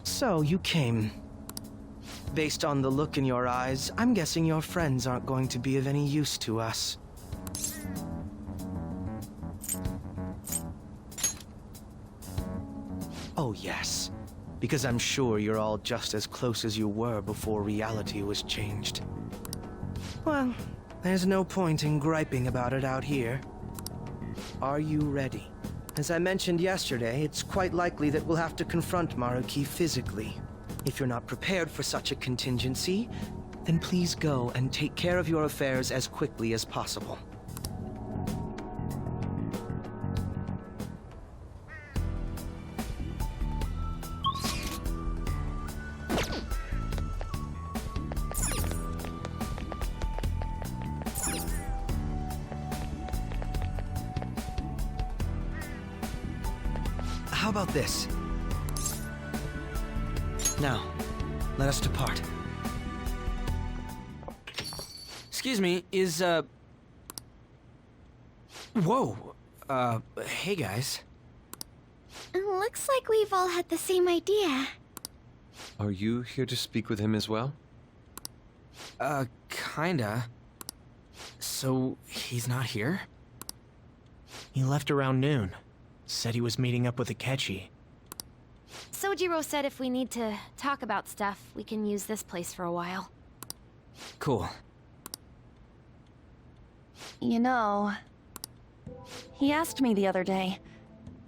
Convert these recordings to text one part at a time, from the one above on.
So, you came. Based on the look in your eyes, I'm guessing your friends aren't going to be of any use to us. Oh yes, because I'm sure you're all just as close as you were before reality was changed. Well, there's no point in griping about it out here. Are you ready? As I mentioned yesterday, it's quite likely that we'll have to confront Maruki physically. If you're not prepared for such a contingency, then please go and take care of your affairs as quickly as possible. How about this? Now, let us depart. Excuse me, is, Whoa! Hey guys. Looks like we've all had the same idea. Are you here to speak with him as well? Kinda. So, he's not here? He left around noon. Said he was meeting up with Akechi. Sojiro said if we need to talk about stuff, we can use this place for a while. Cool. You know, he asked me the other day,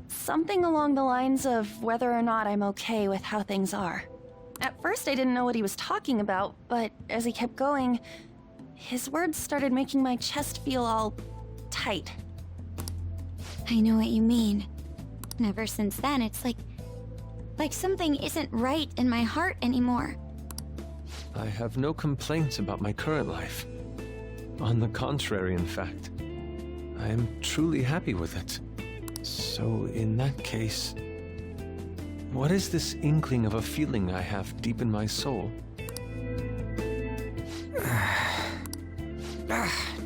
something along the lines of whether or not I'm okay with how things are. At first I didn't know what he was talking about, but as he kept going, his words started making my chest feel all tight. I know what you mean. And ever since then, it's like something isn't right in my heart anymore. I have no complaints about my current life. On the contrary, in fact. I am truly happy with it. So, in that case, what is this inkling of a feeling I have deep in my soul?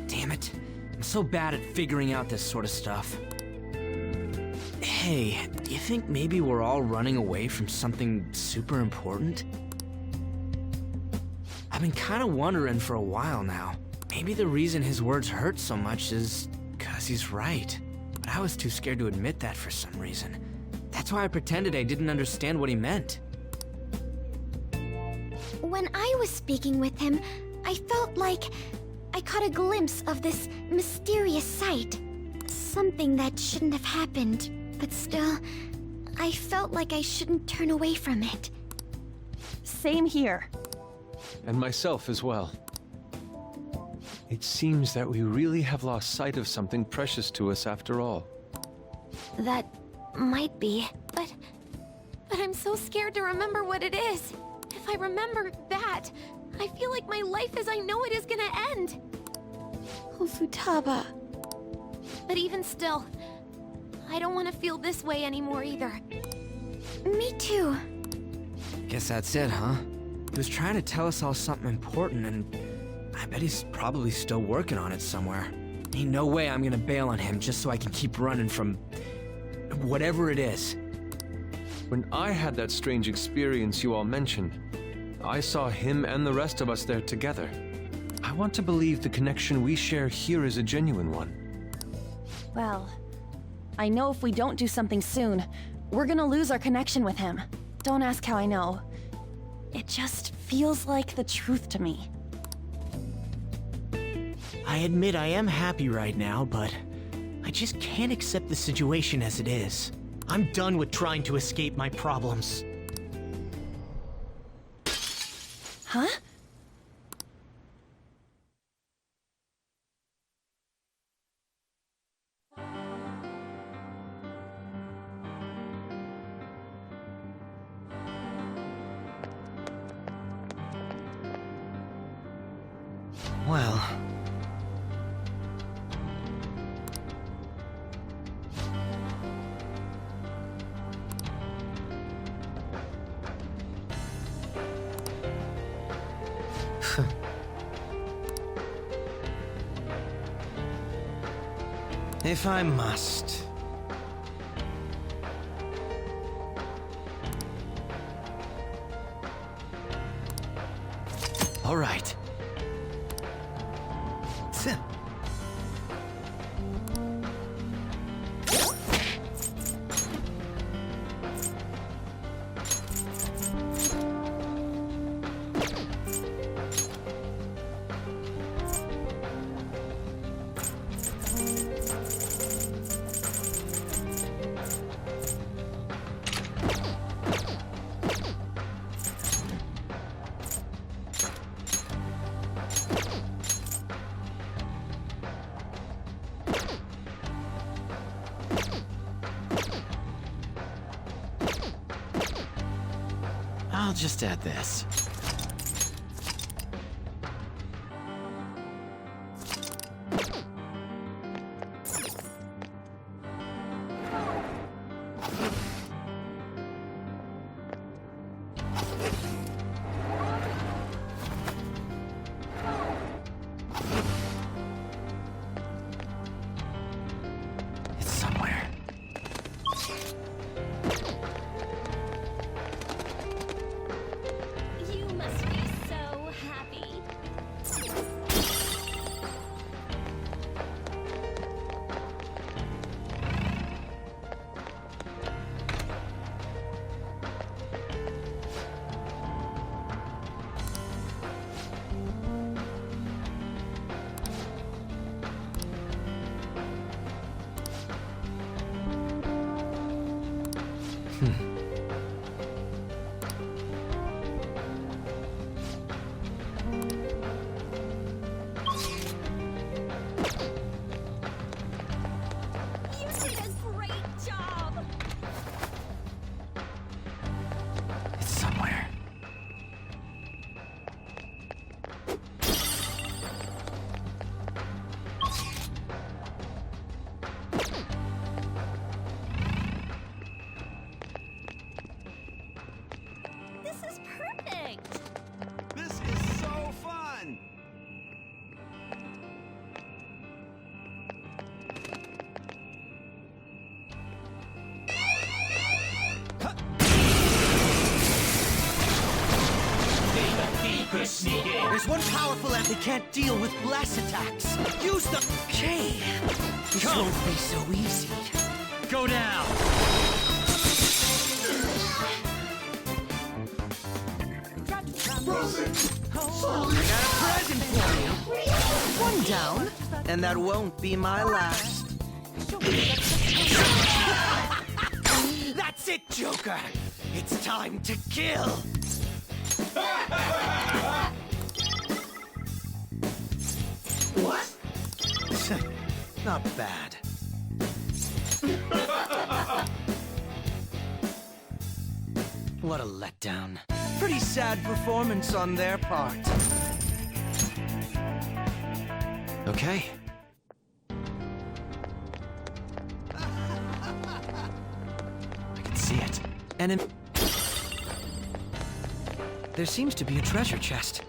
Damn it. I'm so bad at figuring out this sort of stuff. Hey, do you think maybe we're all running away from something super important? I've been kind of wondering for a while now. Maybe the reason his words hurt so much is 'cause he's right. But I was too scared to admit that for some reason. That's why I pretended I didn't understand what he meant. When I was speaking with him, I felt like I caught a glimpse of this mysterious sight. Something that shouldn't have happened, but still, I felt like I shouldn't turn away from it. Same here. And myself as well. It seems that we really have lost sight of something precious to us after all. That might be, but I'm so scared to remember what it is. If I remember that, I feel like my life as I know it is gonna end. Oh, Futaba. But even still, I don't want to feel this way anymore either. Me too. Guess that's it, huh? He was trying to tell us all something important, and I bet he's probably still working on it somewhere. Ain't no way I'm gonna bail on him just so I can keep running from whatever it is. When I had that strange experience you all mentioned, I saw him and the rest of us there together. I want to believe the connection we share here is a genuine one. Well, I know if we don't do something soon, we're gonna lose our connection with him. Don't ask how I know. It just feels like the truth to me. I admit I am happy right now, but I just can't accept the situation as it is. I'm done with trying to escape my problems. Huh? Well... If I must... All right. I'll just add this. It's somewhere. You must be so happy. You did a great job. It's somewhere. This is perfect. This is so fun! There's one powerful ant that can't deal with blast attacks. Use the... Okay. This won't be so easy. Go down! I got a present for you. One down, and that won't be my last. That's it, Joker. It's time to kill. What? Not bad. What a letdown. Pretty sad performance on their part. Okay. I can see it. There seems to be a treasure chest.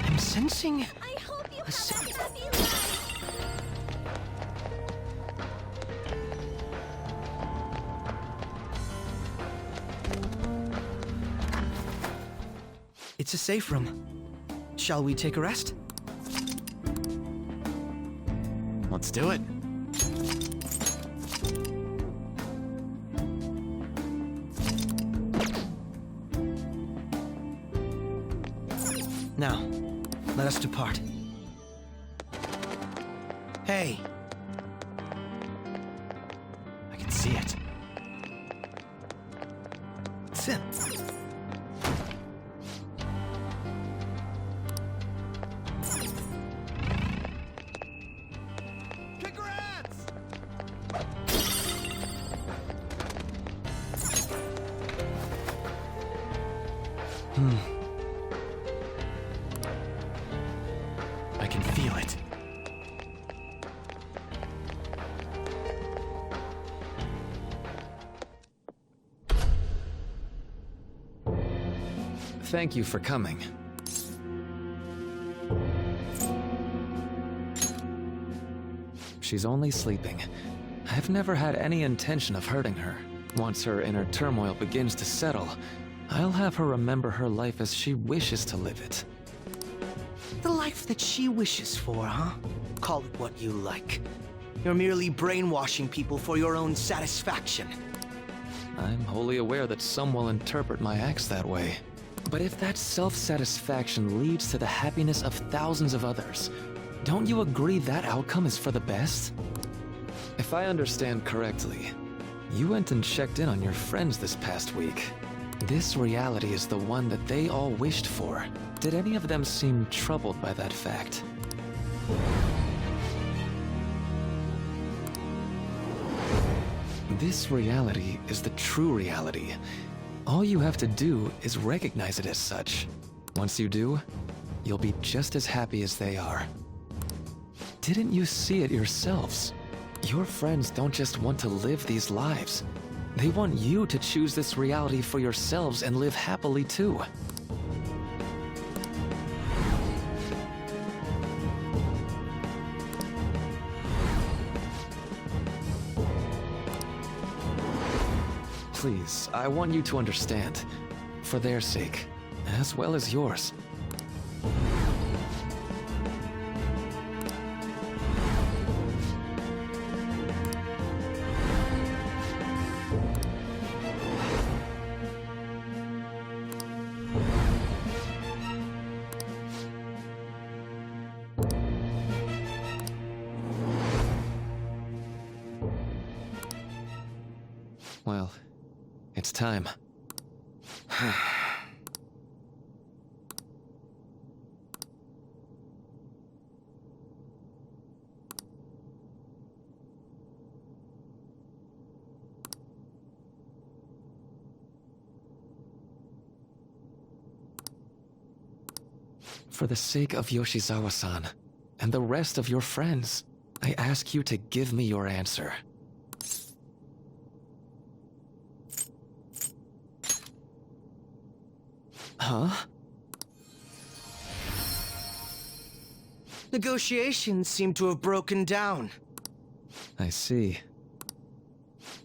I'm sensing... I hope you have s- a happy life. It's a safe room. Shall we take a rest? Let's do it. Now, let us depart. Hey, I can see it. Sim. Congrats! I can feel it. Thank you for coming. She's only sleeping. I've never had any intention of hurting her. Once her inner turmoil begins to settle, I'll have her remember her life as she wishes to live it. The life that she wishes for, huh? Call it what you like. You're merely brainwashing people for your own satisfaction. I'm wholly aware that some will interpret my acts that way. But if that self-satisfaction leads to the happiness of thousands of others, don't you agree that outcome is for the best? If I understand correctly, you went and checked in on your friends this past week. This reality is the one that they all wished for. Did any of them seem troubled by that fact? This reality is the true reality. All you have to do is recognize it as such. Once you do, you'll be just as happy as they are. Didn't you see it yourselves? Your friends don't just want to live these lives. They want you to choose this reality for yourselves and live happily too. Please, I want you to understand. For their sake, as well as yours. Well, it's time. For the sake of Yoshizawa-san, and the rest of your friends, I ask you to give me your answer. Huh? Negotiations seem to have broken down. I see.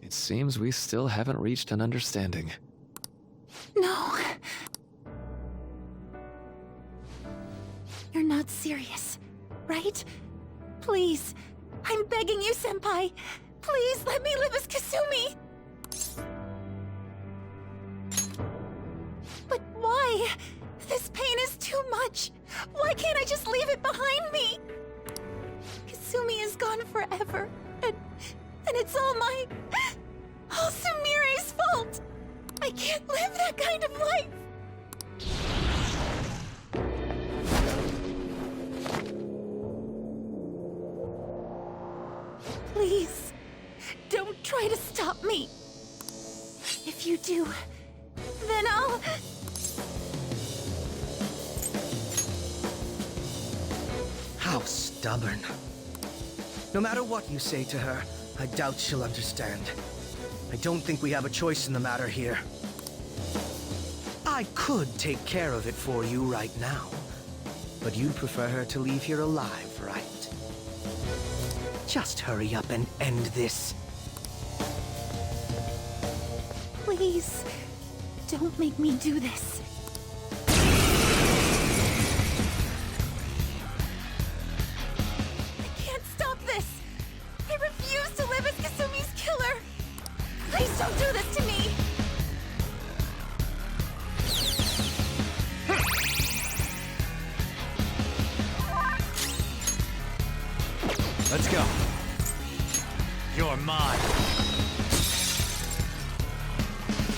It seems we still haven't reached an understanding. No. You're not serious, right? Please. I'm begging you, Senpai. Please let me live as Kasumi. But why? This pain is too much. Why can't I just leave it behind me? Kasumi is gone forever, and it's all Sumire's fault. I can't live that kind of life. Please, don't try to stop me. If you do, then I'll... How stubborn. No matter what you say to her, I doubt she'll understand. I don't think we have a choice in the matter here. I could take care of it for you right now, but you'd prefer her to leave here alive, right? Just hurry up and end this. Please, don't make me do this. I can't stop this. I refuse to live as Kasumi's killer. Please don't do this to me. Let's go. You're mine.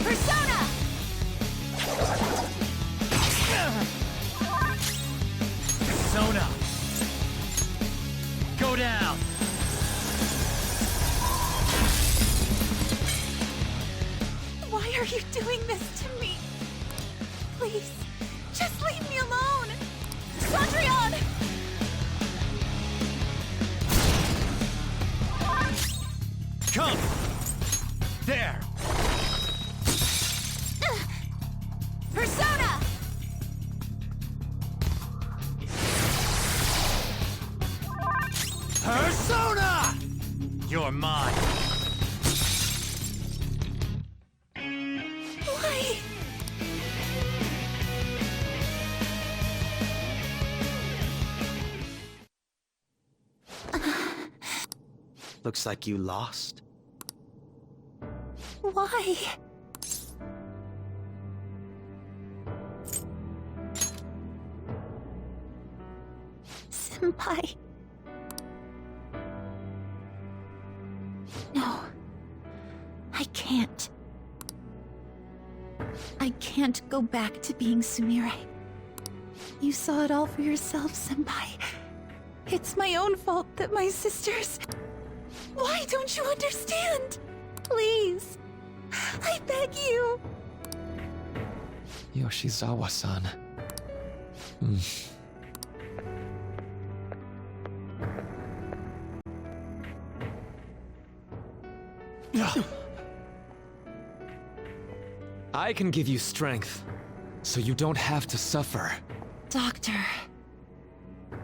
Persona! Persona. Go down. Why are you doing this to me? Please, just leave me alone. Sondrian! Come. There. Persona! Persona! You're mine. Why? Looks like you lost. Why? Senpai. No. I can't. I can't go back to being Sumire. You saw it all for yourself, Senpai. It's my own fault that my sisters... Why don't you understand? Please. I beg you. Yoshizawa-san. I can give you strength, so you don't have to suffer. Doctor.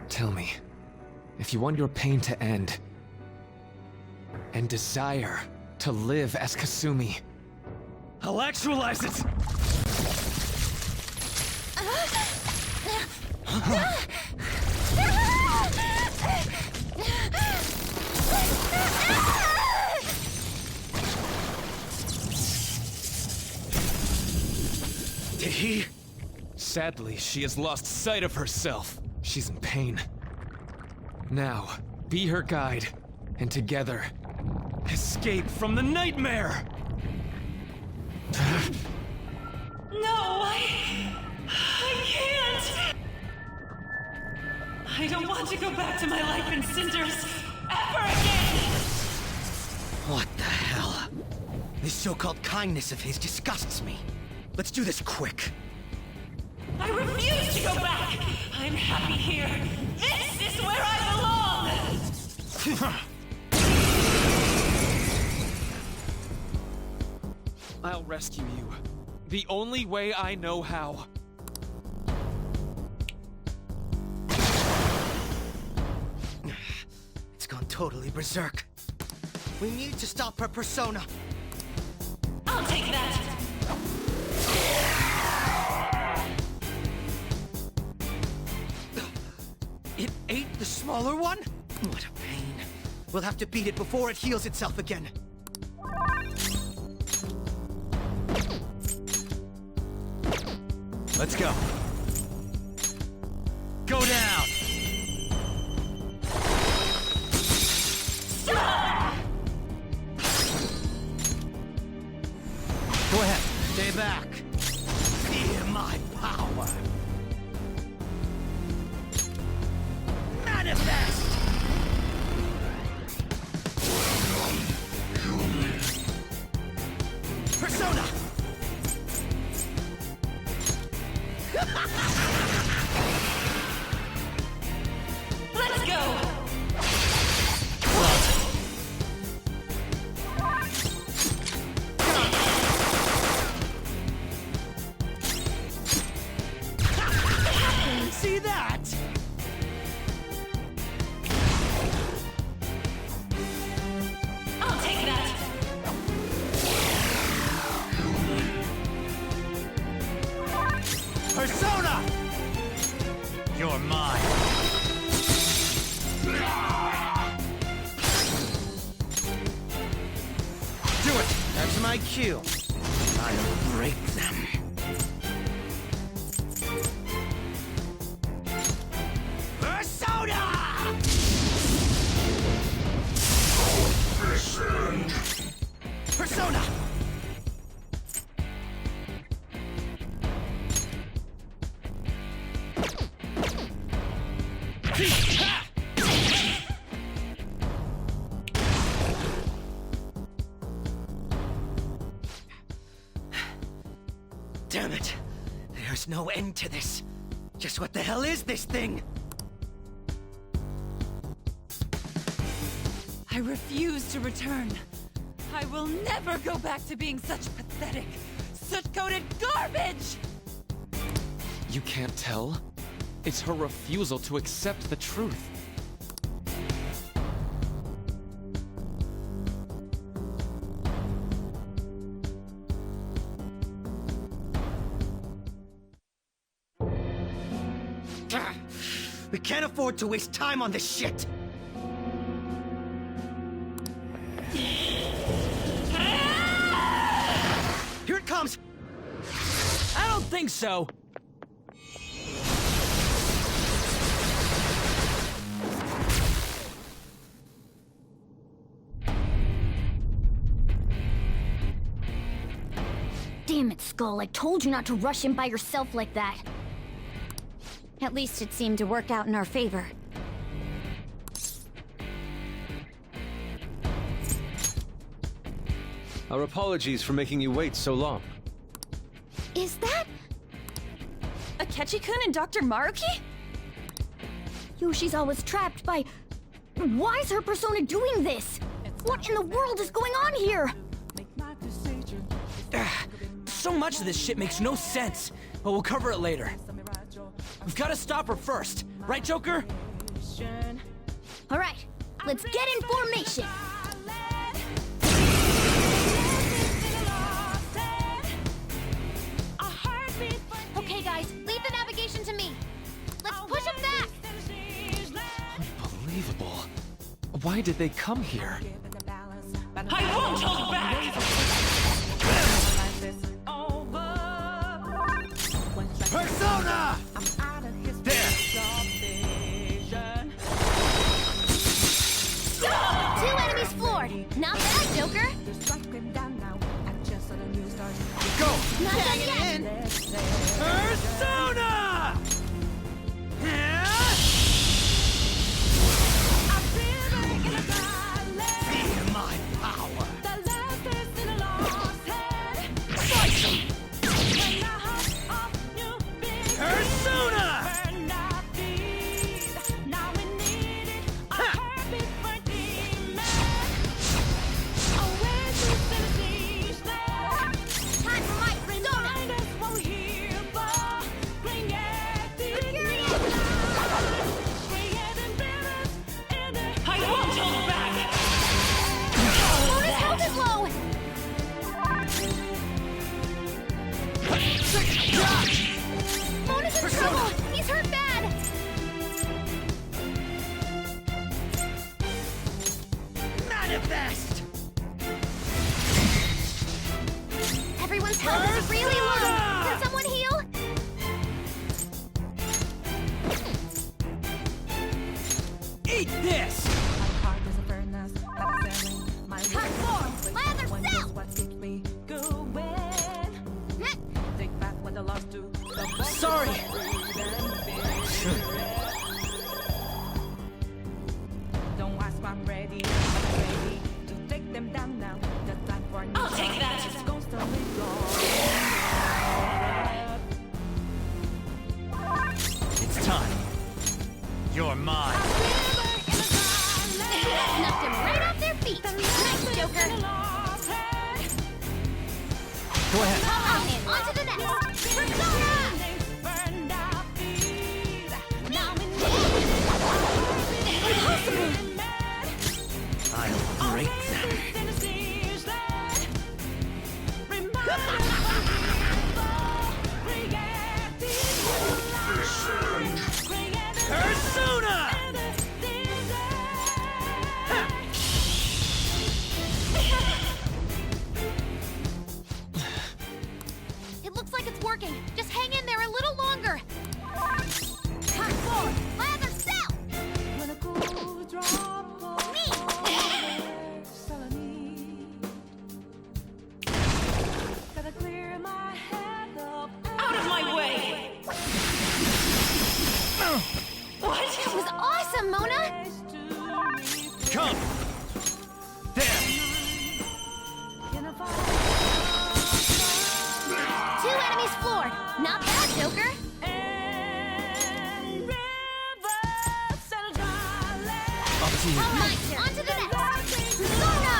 Tell me, if you want your pain to end, and desire to live as Kasumi, I'll actualize it! Did he? Sadly, she has lost sight of herself. She's in pain. Now, be her guide, and together, escape from the nightmare! No, I can't! I don't want to go back to my life in cinders ever again! What the hell? This so-called kindness of his disgusts me. Let's do this quick. I refuse to go back! I'm happy here! This is where I belong! I'll rescue you. The only way I know how. It's gone totally berserk. We need to stop her persona. I'll take that! It ate the smaller one? What a pain. We'll have to beat it before it heals itself again. Let's go. Go down! Go ahead. Stay back. Fear my power. Manifest! Persona! Let's go! See that? I'll take that! Persona! You're mine. Do it! That's my cue. I'll break them. Persona! Persona! Damn it! There's no end to this. Just what the hell is this thing? I refuse to return. I will never go back to being such pathetic, soot-coated garbage! You can't tell? It's her refusal to accept the truth. We can't afford to waste time on this shit! Here it comes! I don't think so. Damn it, Skull. I told you not to rush in by yourself like that. At least it seemed to work out in our favor. Our apologies for making you wait so long. Is that Akechi-kun and Dr. Maruki? Yoshizawa's trapped by... Why is her persona doing this? What in the world is going on here? So much of this shit makes no sense, but we'll cover it later. We've got to stop her first, right, Joker? All right, let's get in formation. Okay, guys, leave the navigation to me. Let's push him back. Unbelievable. Why did they come here? I won't hold back! Persona! There! 2 enemies floored. Not bad, Joker. Go! Not done yet. Persona! Feel my power! Persona! Time for my persona. I won't hold back! Mona's health is low. Mona's in trouble. He's hurt bad. Manifest! Everyone's health is really low. Can someone heal? Eat this! Hot form. Lather cell. Sorry! I'll take that! It's time. You're mine. Knocked him right off their feet. Nice, Joker. Go ahead. On to the next. Persona! I'll break them. Persona! It looks like it's working. Just hang in there a little longer. Hot form. Lather cell. Me. Out of my way! What? That was awesome, Mona. Come. There. 2 enemies floored. Not bad, Joker. Up to you. Nice. On to the next. Persona!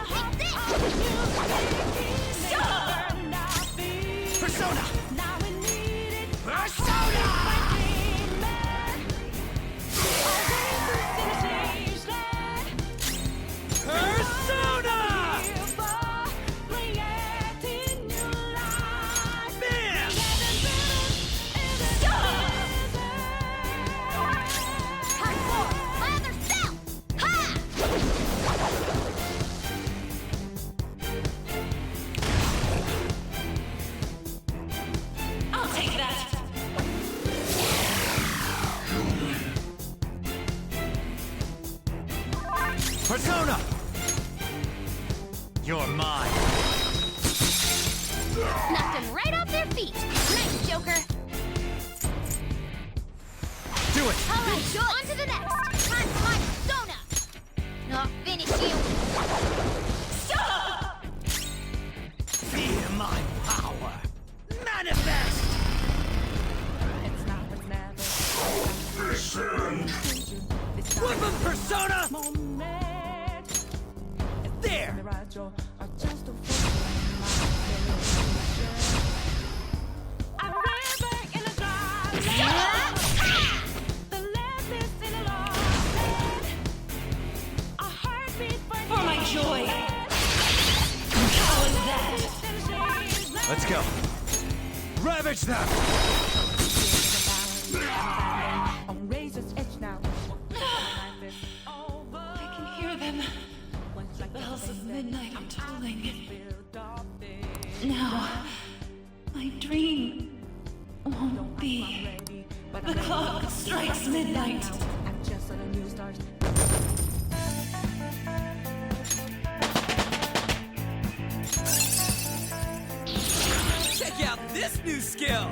Take this. Persona! Persona! Persona! Bam! Persona! You're mine. Knocked them right off their feet. Nice, Joker. Do it! All right, on to the next. Time for my persona. Not finish you. Stop! Feel my power. Manifest! Weapon Persona! There! For my joy. How is that? Let's go. Ravage them! I can hear them. The bells of midnight are tolling. Now, my dream won't be. The clock strikes midnight. Check out this new skill!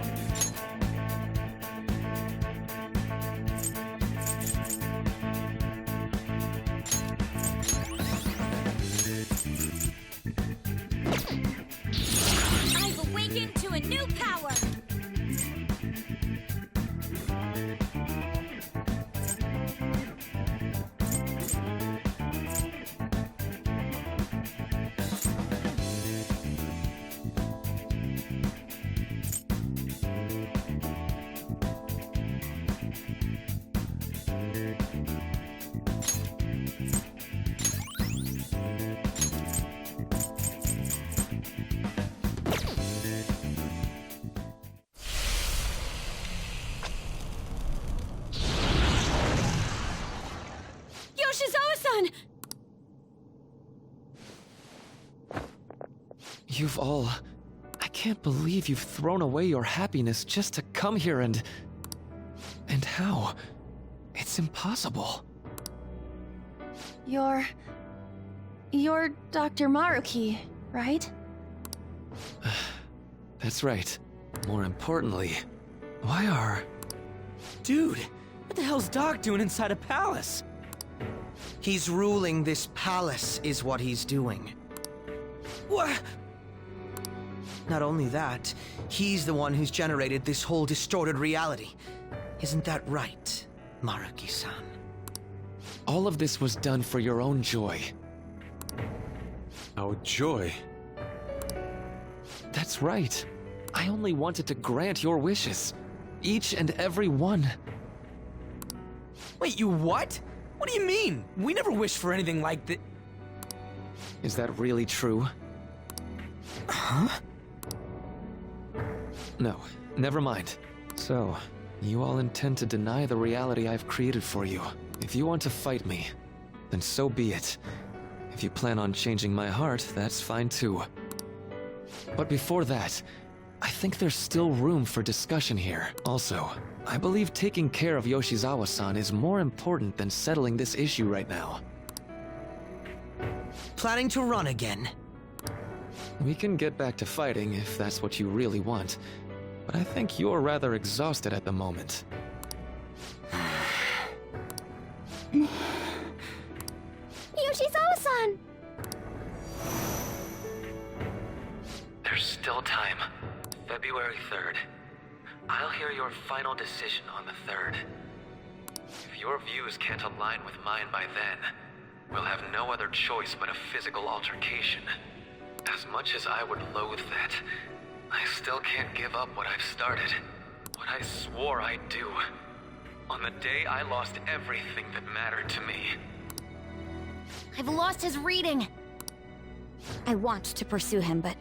I've awakened to a new power. Yoshizawa-san! You've all... I can't believe you've thrown away your happiness just to come here and... And how? It's impossible. You're Dr. Maruki, right? That's right. More importantly, why are... Dude, what the hell's Doc doing inside a palace? He's ruling this palace, is what he's doing. What? Not only that, he's the one who's generated this whole distorted reality. Isn't that right, Maruki-san? All of this was done for your own joy. Our joy? That's right. I only wanted to grant your wishes. Each and every one. Wait, you what? What do you mean? We never wished for anything like that. Is that really true? Huh? No, never mind. So, you all intend to deny the reality I've created for you. If you want to fight me, then so be it. If you plan on changing my heart, that's fine too. But before that, I think there's still room for discussion here. Also, I believe taking care of Yoshizawa-san is more important than settling this issue right now. Planning to run again? We can get back to fighting if that's what you really want, but I think you're rather exhausted at the moment. Yoshizawa-san! There's still time. February 3rd. I'll hear your final decision on the 3rd. If your views can't align with mine by then, we'll have no other choice but a physical altercation. As much as I would loathe that, I still can't give up what I've started. What I swore I'd do. On the day I lost everything that mattered to me. I've lost his reading. I want to pursue him, but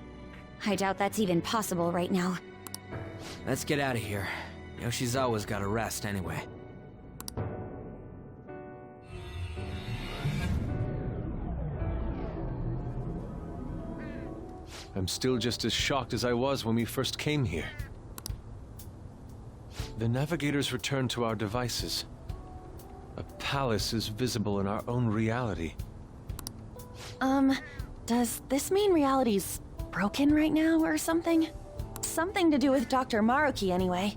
I doubt that's even possible right now. Let's get out of here. Yoshizawa's gotta rest anyway. I'm still just as shocked as I was when we first came here. The navigators returned to our devices. A palace is visible in our own reality. Does this mean reality's broken right now or something? Something to do with Dr. Maruki, anyway.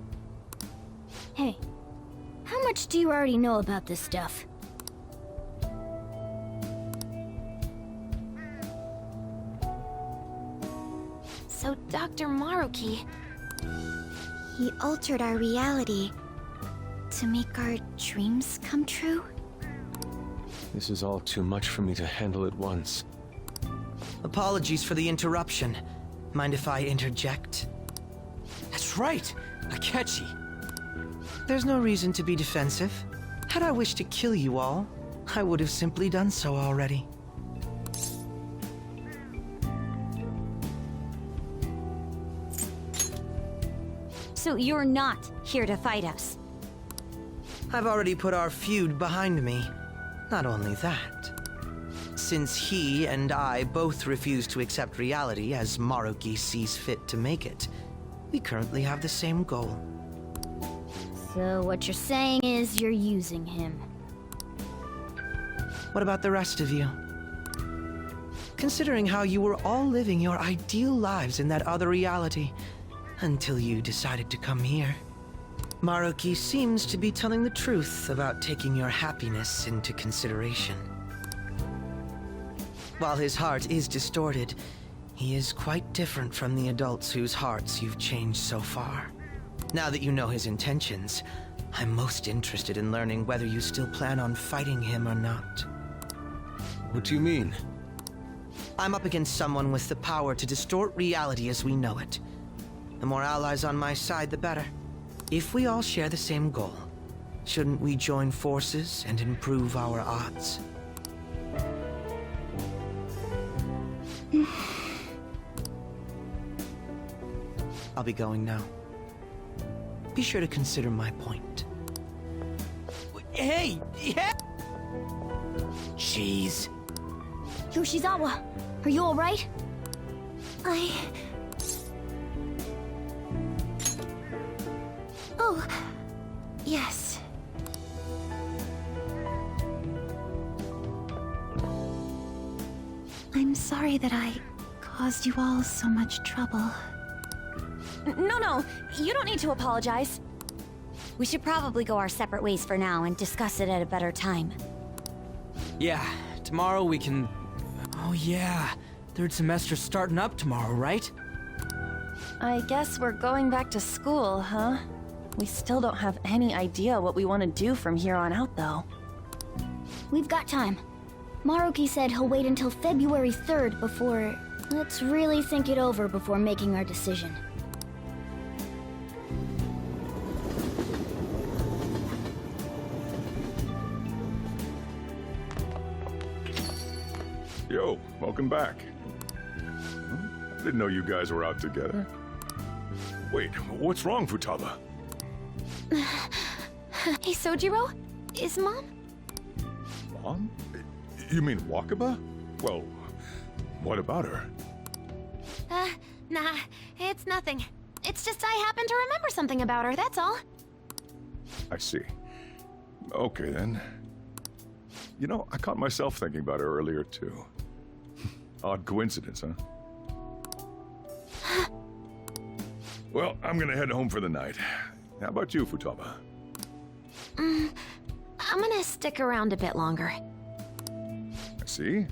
Hey, how much do you already know about this stuff? So Dr. Maruki... he altered our reality to make our dreams come true? This is all too much for me to handle at once. Apologies for the interruption. Mind if I interject? That's right, Akechi. There's no reason to be defensive. Had I wished to kill you all, I would have simply done so already. So you're not here to fight us? I've already put our feud behind me. Not only that. Since he and I both refuse to accept reality as Maruki sees fit to make it, we currently have the same goal. So what you're saying is you're using him. What about the rest of you? Considering how you were all living your ideal lives in that other reality, until you decided to come here. Maruki seems to be telling the truth about taking your happiness into consideration. While his heart is distorted, he is quite different from the adults whose hearts you've changed so far. Now that you know his intentions, I'm most interested in learning whether you still plan on fighting him or not. What do you mean? I'm up against someone with the power to distort reality as we know it. The more allies on my side, the better. If we all share the same goal, shouldn't we join forces and improve our odds? I'll be going now. Be sure to consider my point. Hey! Yeah! Jeez. Yoshizawa, are you alright? Oh, yes. I'm sorry that I caused you all so much trouble. No, you don't need to apologize. We should probably go our separate ways for now and discuss it at a better time. Yeah, tomorrow we can... Oh yeah, third semester's starting up tomorrow, right? I guess we're going back to school, huh? We still don't have any idea what we want to do from here on out, though. We've got time. Maruki said he'll wait until February 3rd before... Let's really think it over before making our decision. Yo, welcome back. I didn't know you guys were out together. Wait, what's wrong, Futaba? Hey, Sojiro? Is Mom? Mom? You mean Wakaba? Well, what about her? Nah, it's nothing. It's just I happen to remember something about her, that's all. I see. Okay, then. You know, I caught myself thinking about her earlier, too. Odd coincidence, huh? Well, I'm gonna head home for the night. How about you, Futaba? I'm gonna stick around a bit longer. I see.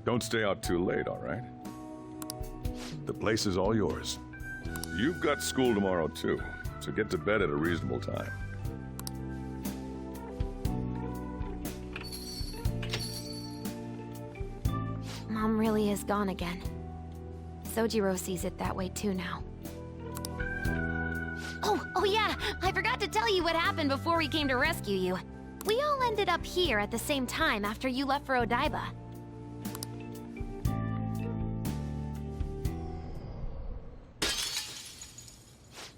Don't stay out too late, all right? The place is all yours. You've got school tomorrow, too, so get to bed at a reasonable time. Mom really is gone again. Sojiro sees it that way too now. Oh yeah, I forgot to tell you what happened before we came to rescue you. We all ended up here at the same time after you left for Odaiba.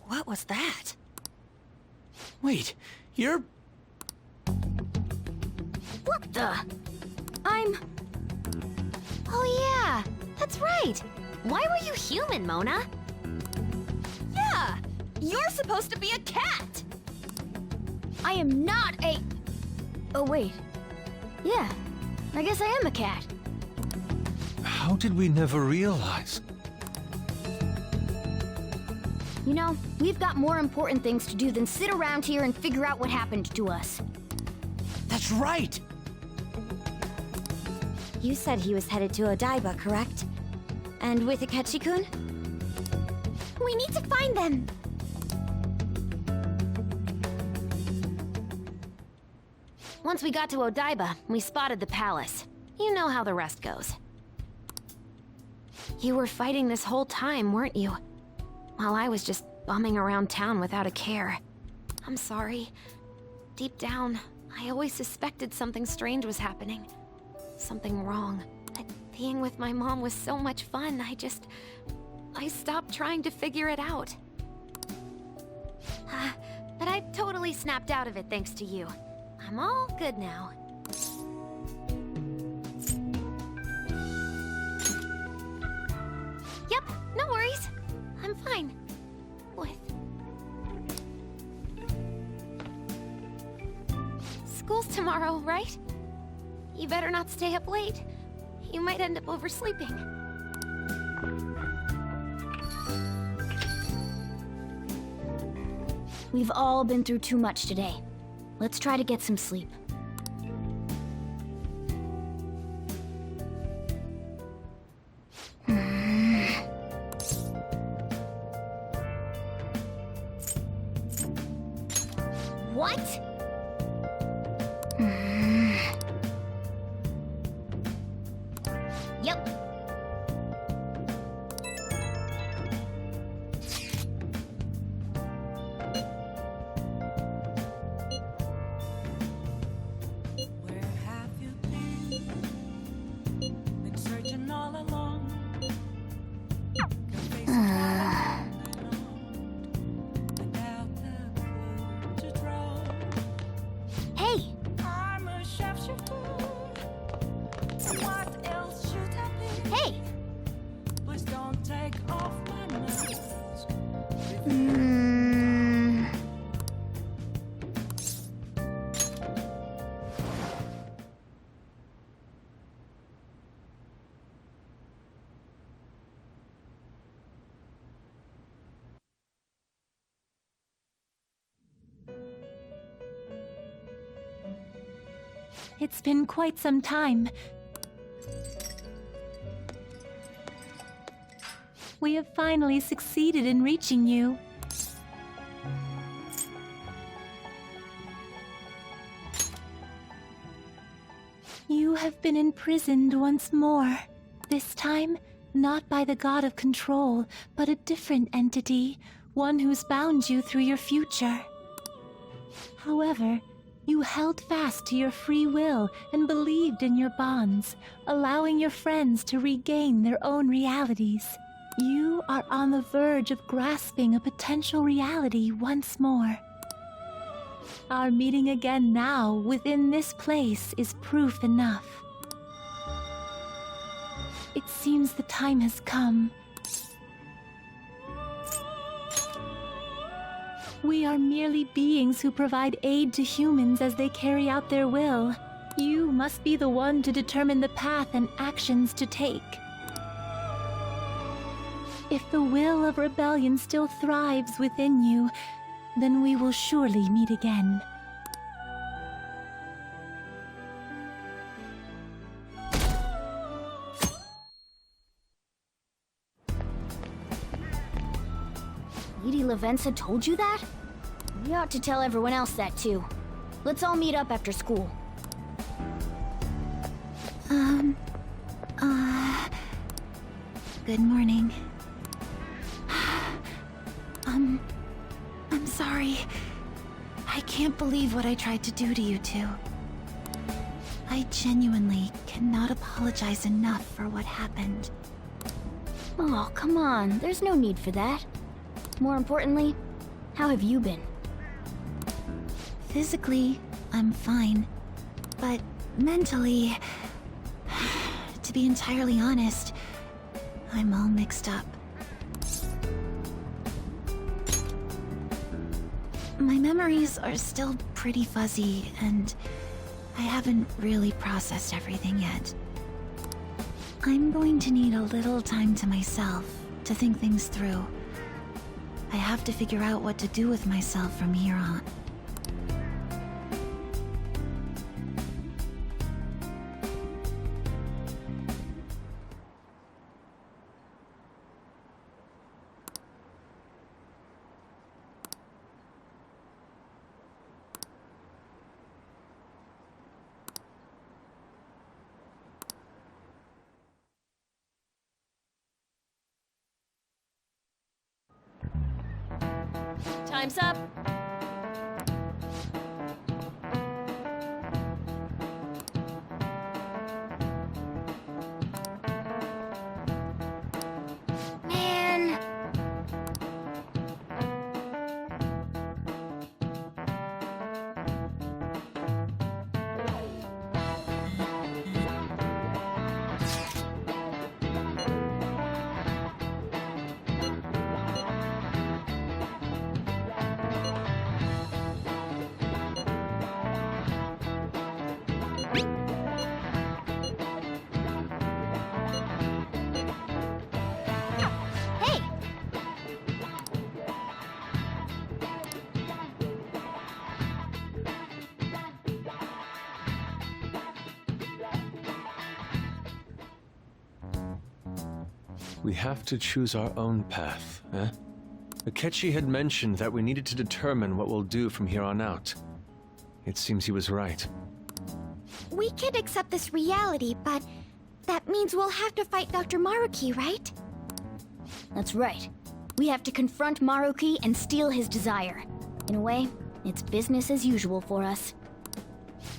What was that? Wait, you're... What the? Oh yeah, that's right. Why were you human, Mona? Yeah! You're supposed to be a cat! I am not a... Oh, wait. Yeah, I guess I am a cat. How did we never realize? You know, we've got more important things to do than sit around here and figure out what happened to us. That's right! You said he was headed to Odaiba, correct? And with Akechi-kun? We need to find them! Once we got to Odaiba, we spotted the palace. You know how the rest goes. You were fighting this whole time, weren't you? While I was just bumming around town without a care. I'm sorry. Deep down, I always suspected something strange was happening. Something wrong. But being with my mom was so much fun, I stopped trying to figure it out. But I totally snapped out of it thanks to you. I'm all good now. Yep, no worries. I'm fine. School's tomorrow, right? You better not stay up late. You might end up oversleeping. We've all been through too much today. Let's try to get some sleep. What? Yep. Where have you been? Been searching all along. Hey! I'm a sharpshooter. What else should I be? Hey! Please don't take off my mask. It's been quite some time. We have finally succeeded in reaching you. You have been imprisoned once more. This time, not by the god of control, but a different entity, one who's bound you through your future. However, you held fast to your free will and believed in your bonds, allowing your friends to regain their own realities. You are on the verge of grasping a potential reality once more. Our meeting again now within this place is proof enough. It seems the time has come. We are merely beings who provide aid to humans as they carry out their will. You must be the one to determine the path and actions to take. If the will of rebellion still thrives within you, then we will surely meet again. Lady Lavenza told you that? We ought to tell everyone else that too. Let's all meet up after school. Good morning. I'm sorry. I can't believe what I tried to do to you two. I genuinely cannot apologize enough for what happened. Oh, come on. There's no need for that. More importantly, how have you been? Physically, I'm fine. But mentally, to be entirely honest, I'm all mixed up. My memories are still pretty fuzzy, and I haven't really processed everything yet. I'm going to need a little time to myself to think things through. I have to figure out what to do with myself from here on. Time's up. Man. Hey! We have to choose our own path, eh? Akechi had mentioned that we needed to determine what we'll do from here on out. It seems he was right. We could accept this reality, but that means we'll have to fight Dr. Maruki, right? That's right. We have to confront Maruki and steal his desire. In a way, it's business as usual for us.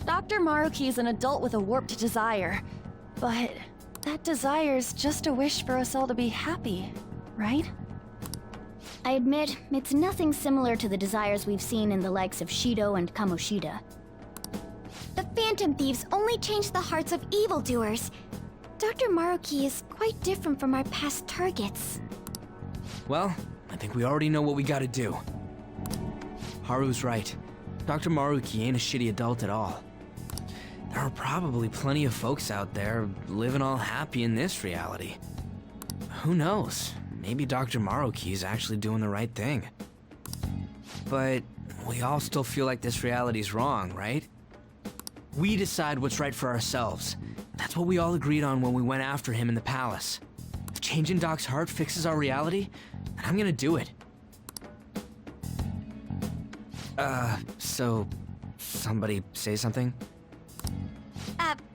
Dr. Maruki is an adult with a warped desire, but that desire's just a wish for us all to be happy, right? I admit, it's nothing similar to the desires we've seen in the likes of Shido and Kamoshida. The Phantom Thieves only change the hearts of evildoers. Dr. Maruki is quite different from our past targets. Well, I think we already know what we gotta do. Haru's right. Dr. Maruki ain't a shitty adult at all. There are probably plenty of folks out there living all happy in this reality. Who knows? Maybe Dr. Maruki is actually doing the right thing. But we all still feel like this reality's wrong, right? We decide what's right for ourselves. That's what we all agreed on when we went after him in the palace. If changing Doc's heart fixes our reality, then I'm gonna do it. So somebody say something?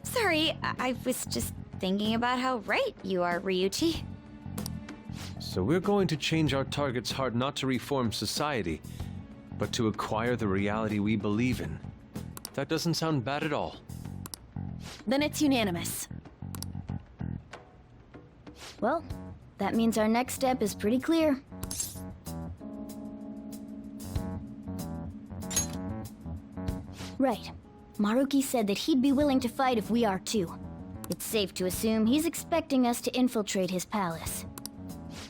Sorry, I was just thinking about how right you are, Ryuichi. So we're going to change our target's heart not to reform society, but to acquire the reality we believe in. That doesn't sound bad at all. Then it's unanimous. Well, that means our next step is pretty clear. Right. Maruki said that he'd be willing to fight if we are too. It's safe to assume he's expecting us to infiltrate his palace.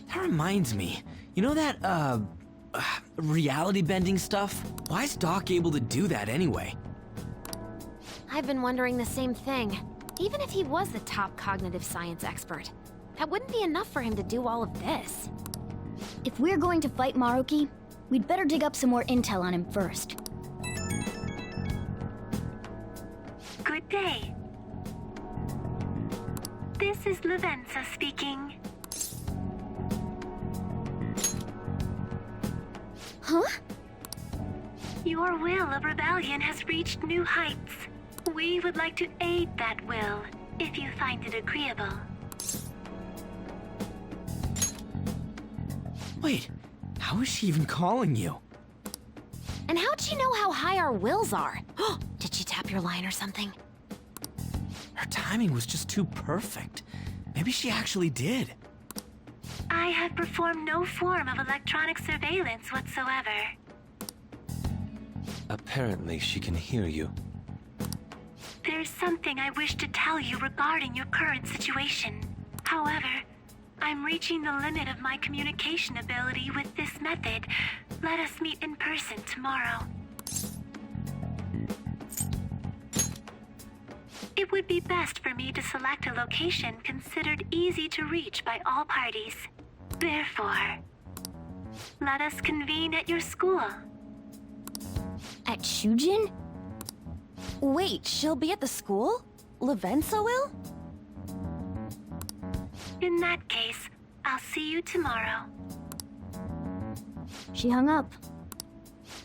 That reminds me. You know that, reality bending stuff? Why is Doc able to do that anyway? I've been wondering the same thing. Even if he was the top cognitive science expert, that wouldn't be enough for him to do all of this. If we're going to fight Maruki, we'd better dig up some more intel on him first. Good day. This is Lavenza speaking. Huh? Your will of rebellion has reached new heights. We would like to aid that will, if you find it agreeable. Wait, how is she even calling you? And how'd she know how high our wills are? Did she tap your line or something? Her timing was just too perfect. Maybe she actually did. I have performed no form of electronic surveillance whatsoever. Apparently, she can hear you. There's something I wish to tell you regarding your current situation. However, I'm reaching the limit of my communication ability with this method. Let us meet in person tomorrow. it would be best for me to select a location considered easy to reach by all parties. Therefore, let us convene at your school. At Shujin? Wait, she'll be at the school? Lavenza will? In that case, I'll see you tomorrow. She hung up.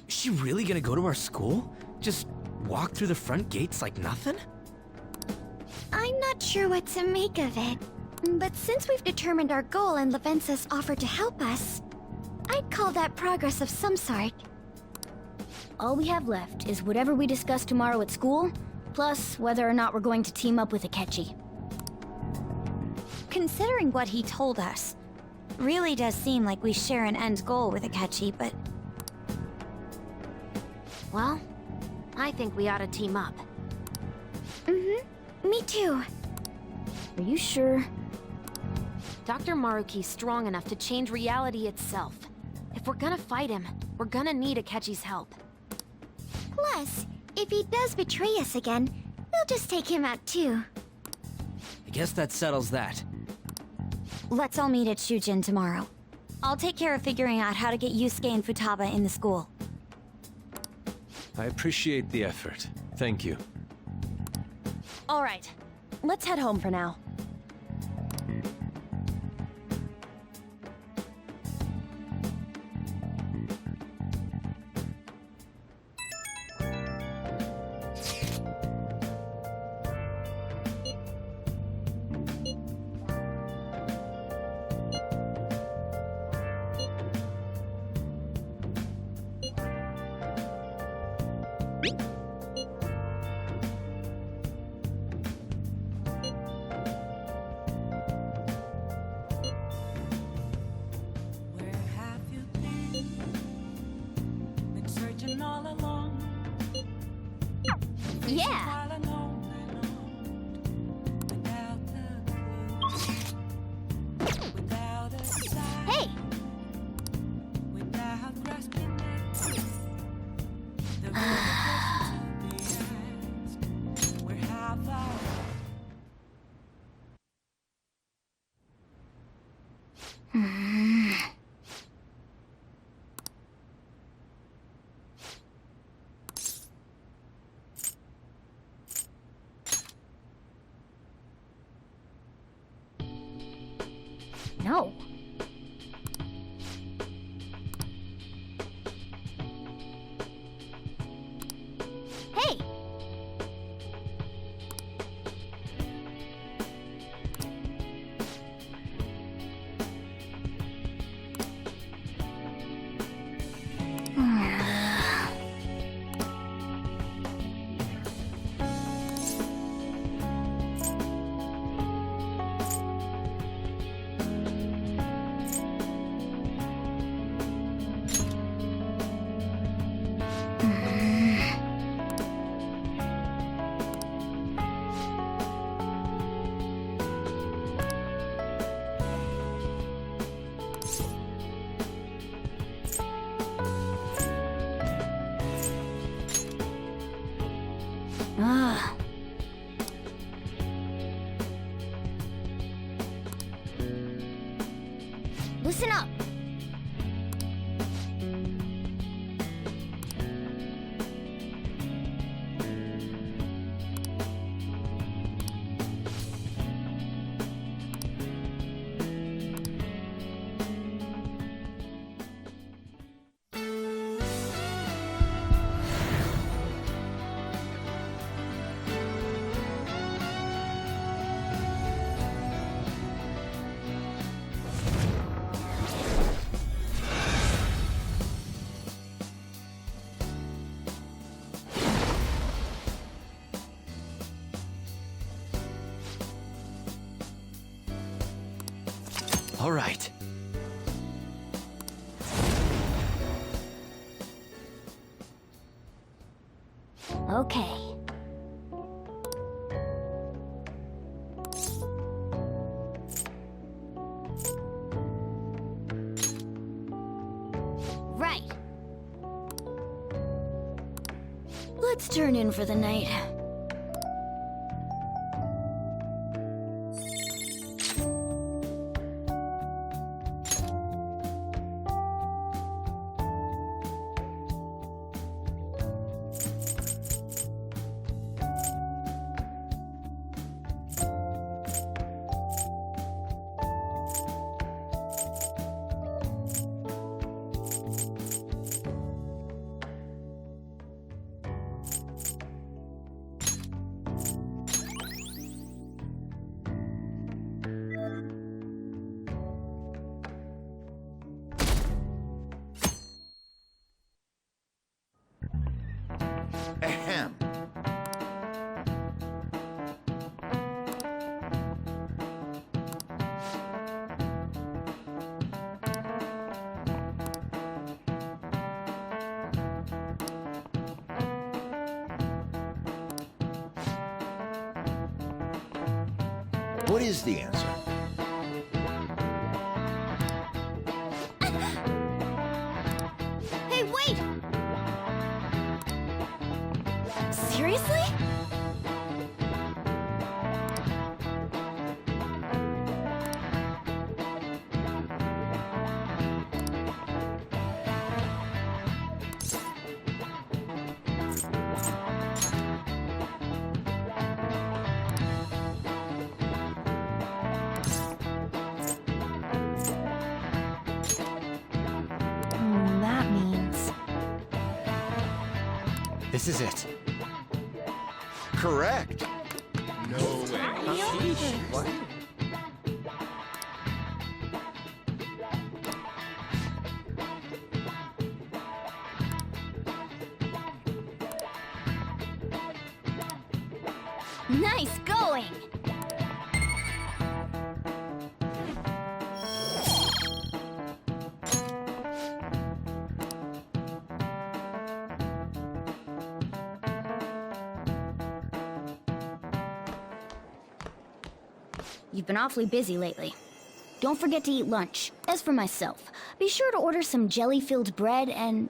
Is she really gonna go to our school? Just walk through the front gates like nothing? I'm not sure what to make of it. But since we've determined our goal and Lavenza's offered to help us, I'd call that progress of some sort. All we have left is whatever we discuss tomorrow at school, plus whether or not we're going to team up with Akechi. Considering what he told us, really does seem like we share an end goal with Akechi, but... Well, I think we ought to team up. Me too. Are you sure? Dr. Maruki's strong enough to change reality itself. If we're gonna fight him, we're gonna need Akechi's help. Plus, if he does betray us again, we'll just take him out too. I guess that settles that. Let's all meet at Shujin tomorrow. I'll take care of figuring out how to get Yusuke and Futaba in the school. I appreciate the effort. Thank you. All right, let's head home for now. Yeah! Hey! No. Hey! Listen up. All right. Okay. Right. Let's turn in for the night. What is the answer? Hey, wait! Seriously? That means... This is it. Correct. No way. What? Nice going! You've been awfully busy lately. Don't forget to eat lunch. As for myself, be sure to order some jelly-filled bread and...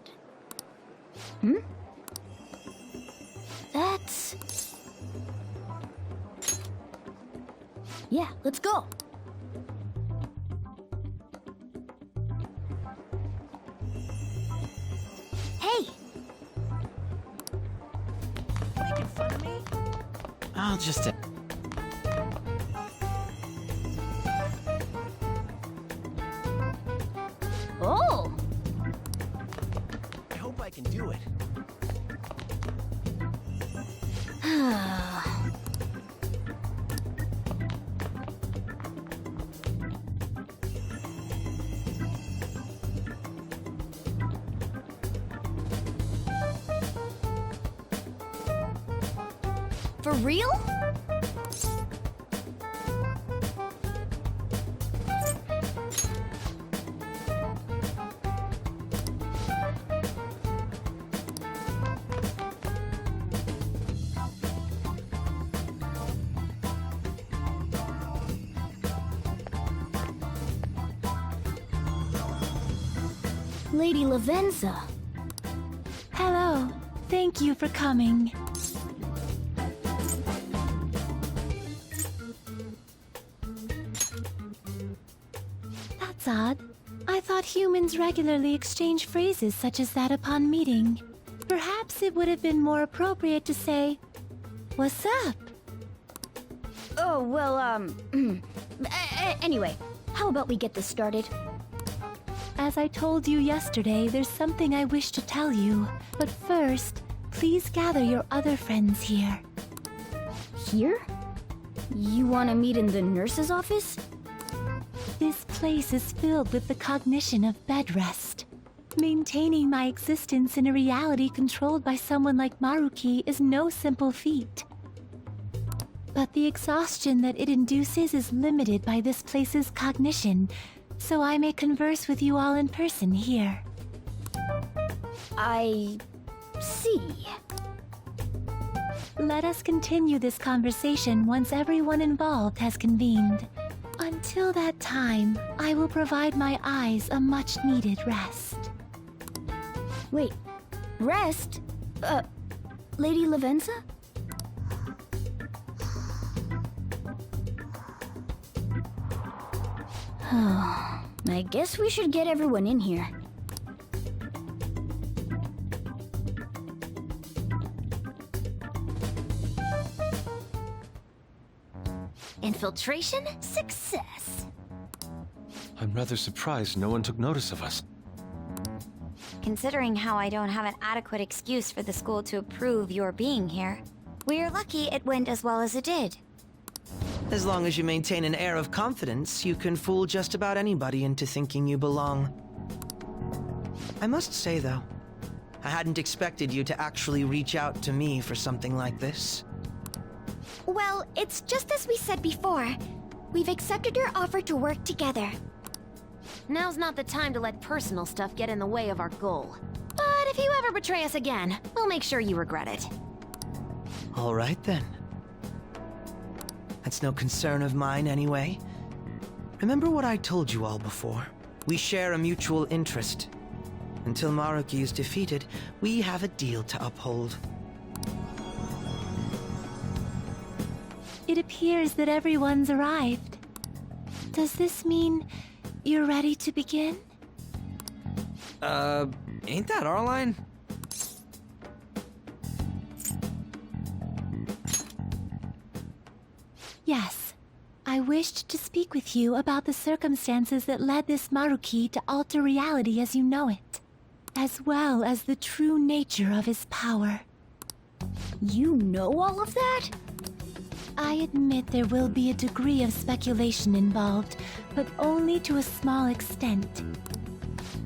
That's... Yeah, let's go. Hey! Making fun of me? I'll just... Oh! I hope I can do it. For real? Lady Lavenza. Hello. Thank you for coming. That's odd. I thought humans regularly exchange phrases such as that upon meeting. Perhaps it would have been more appropriate to say, "What's up?" Oh, well, anyway, how about we get this started? As I told you yesterday, there's something I wish to tell you. But first, please gather your other friends here. Here? You want to meet in the nurse's office? This place is filled with the cognition of bed rest. Maintaining my existence in a reality controlled by someone like Maruki is no simple feat. But the exhaustion that it induces is limited by this place's cognition, so I may converse with you all in person here. I see. Let us continue this conversation once everyone involved has convened. Until that time, I will provide my eyes a much-needed rest. Wait, rest? Lady Lavenza? I guess we should get everyone in here. Infiltration success. I'm rather surprised no one took notice of us. Considering how I don't have an adequate excuse for the school to approve your being here, we're lucky it went as well as it did. As long as you maintain an air of confidence, you can fool just about anybody into thinking you belong. I must say, though, I hadn't expected you to actually reach out to me for something like this. Well, it's just as we said before. We've accepted your offer to work together. Now's not the time to let personal stuff get in the way of our goal. But if you ever betray us again, we'll make sure you regret it. All right, then. At That's no concern of mine anyway. Remember what I told you all before? We share a mutual interest. Until Maruki is defeated, we have a deal to uphold. It appears that everyone's arrived. Does this mean you're ready to begin? Ain't that our line? Yes. I wished to speak with you about the circumstances that led this Maruki to alter reality as you know it, as well as the true nature of his power. You know all of that? I admit there will be a degree of speculation involved, but only to a small extent.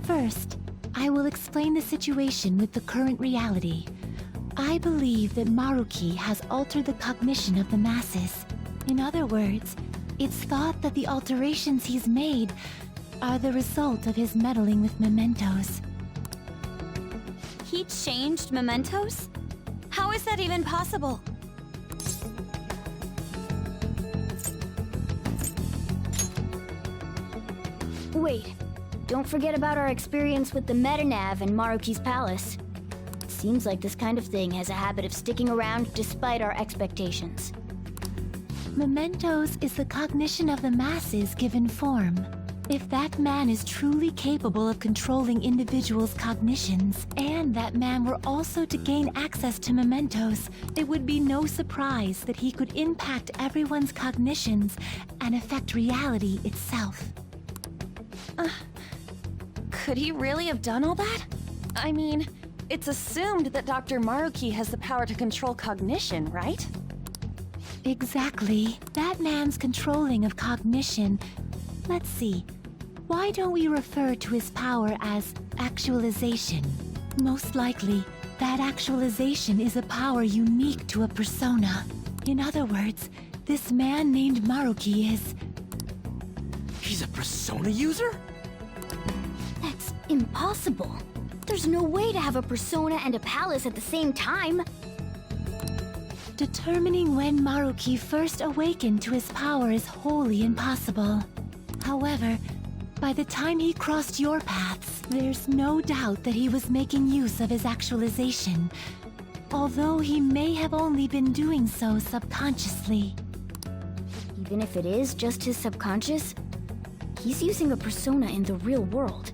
First, I will explain the situation with the current reality. I believe that Maruki has altered the cognition of the masses. In other words, it's thought that the alterations he's made are the result of his meddling with mementos. He changed mementos? How is that even possible? Wait, don't forget about our experience with the Metanav and Maruki's palace. Seems like this kind of thing has a habit of sticking around despite our expectations. Mementos is the cognition of the masses given form. If that man is truly capable of controlling individuals' cognitions, and that man were also to gain access to mementos, it would be no surprise that he could impact everyone's cognitions and affect reality itself. Could he really have done all that? I mean, it's assumed that Dr. Maruki has the power to control cognition, right? Exactly. That man's controlling of cognition. Let's see. Why don't we refer to his power as actualization? Most likely, that actualization is a power unique to a persona. In other words, this man named Maruki is... He's a persona user? That's impossible. There's no way to have a persona and a palace at the same time. Determining when Maruki first awakened to his power is wholly impossible. However, by the time he crossed your paths, there's no doubt that he was making use of his actualization, although he may have only been doing so subconsciously. Even if it is just his subconscious, he's using a persona in the real world.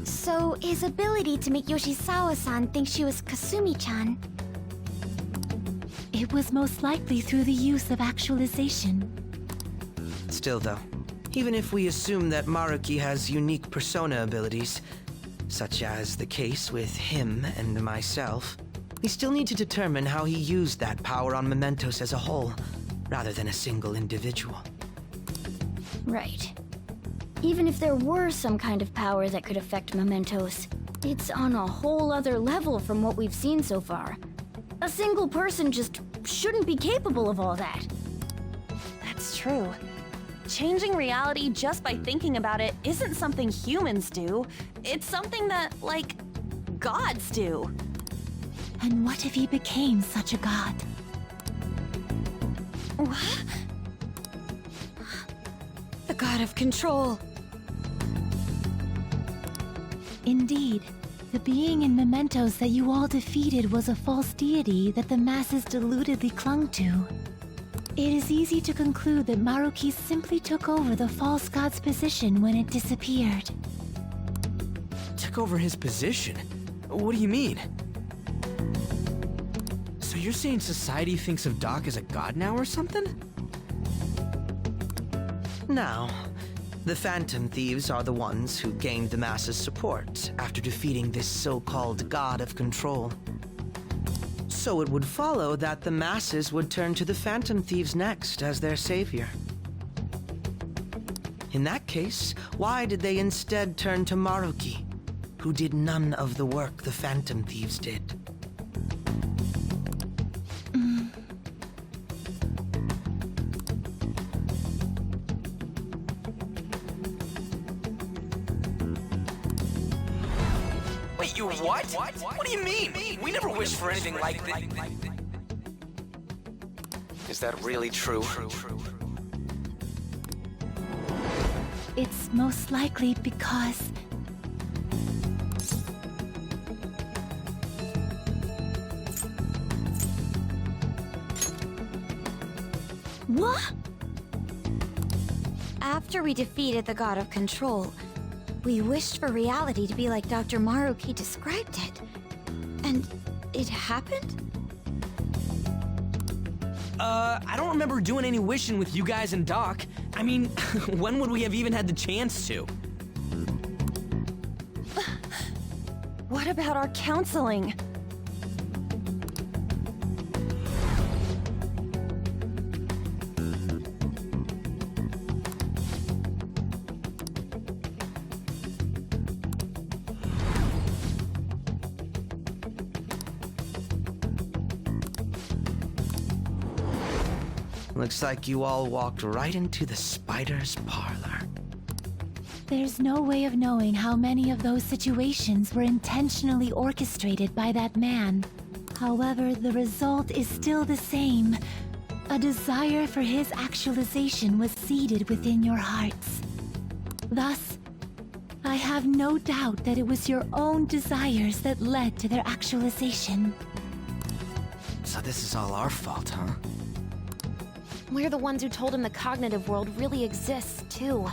So his ability to make Yoshizawa-san think she was Kasumi-chan... It was most likely through the use of actualization. Still though, even if we assume that Maruki has unique persona abilities, such as the case with him and myself, we still need to determine how he used that power on mementos as a whole, rather than a single individual. Right. Even if there were some kind of power that could affect mementos, it's on a whole other level from what we've seen so far. A single person just shouldn't be capable of all that. That's true. Changing reality just by thinking about it isn't something humans do. It's something that, like, gods do. And what if he became such a god? What? The god of control. Indeed. The being in mementos that you all defeated was a false deity that the masses deludedly clung to. It is easy to conclude that Maruki simply took over the false god's position when it disappeared. Took over his position? What do you mean? So you're saying society thinks of Doc as a god now or something? Now, the Phantom Thieves are the ones who gained the masses' support after defeating this so-called god of control. So it would follow that the masses would turn to the Phantom Thieves next as their savior. In that case, why did they instead turn to Maruki, who did none of the work the Phantom Thieves did? Wait, you what? What do you mean? We never wished for anything like this. Is that really true? It's most likely because... What? After we defeated the God of Control, we wished for reality to be like Dr. Maruki described it. And it happened? I don't remember doing any wishing with you guys and Doc. I mean, when would we have even had the chance to? What about our counseling? Looks like you all walked right into the spider's parlor. There's no way of knowing how many of those situations were intentionally orchestrated by that man. However, the result is still the same. A desire for his actualization was seeded within your hearts. Thus, I have no doubt that it was your own desires that led to their actualization. So this is all our fault, huh? We're the ones who told him the cognitive world really exists, too.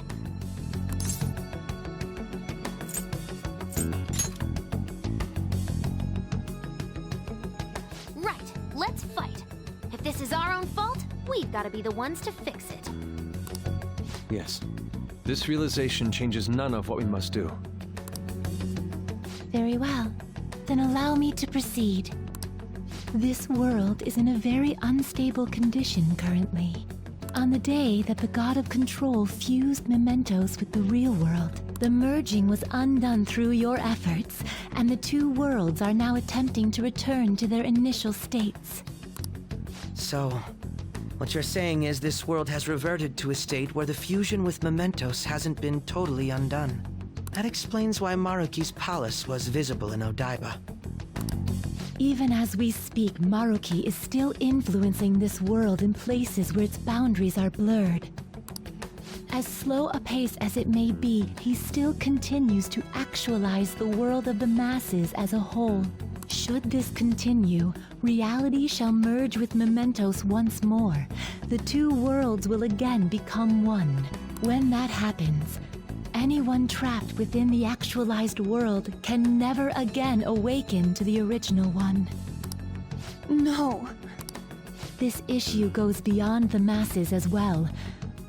Right, let's fight. If this is our own fault, we've got to be the ones to fix it. Yes. This realization changes none of what we must do. Very well. Then allow me to proceed. This world is in a very unstable condition currently. On the day that the God of Control fused mementos with the real world, the merging was undone through your efforts, and the two worlds are now attempting to return to their initial states. So, what you're saying is this world has reverted to a state where the fusion with mementos hasn't been totally undone. That explains why Maruki's palace was visible in Odaiba. Even as we speak, Maruki is still influencing this world in places where its boundaries are blurred. As slow a pace as it may be, he still continues to actualize the world of the masses as a whole. Should this continue, reality shall merge with mementos once more. The two worlds will again become one. When that happens, anyone trapped within the actualized world can never again awaken to the original one. No. This issue goes beyond the masses as well.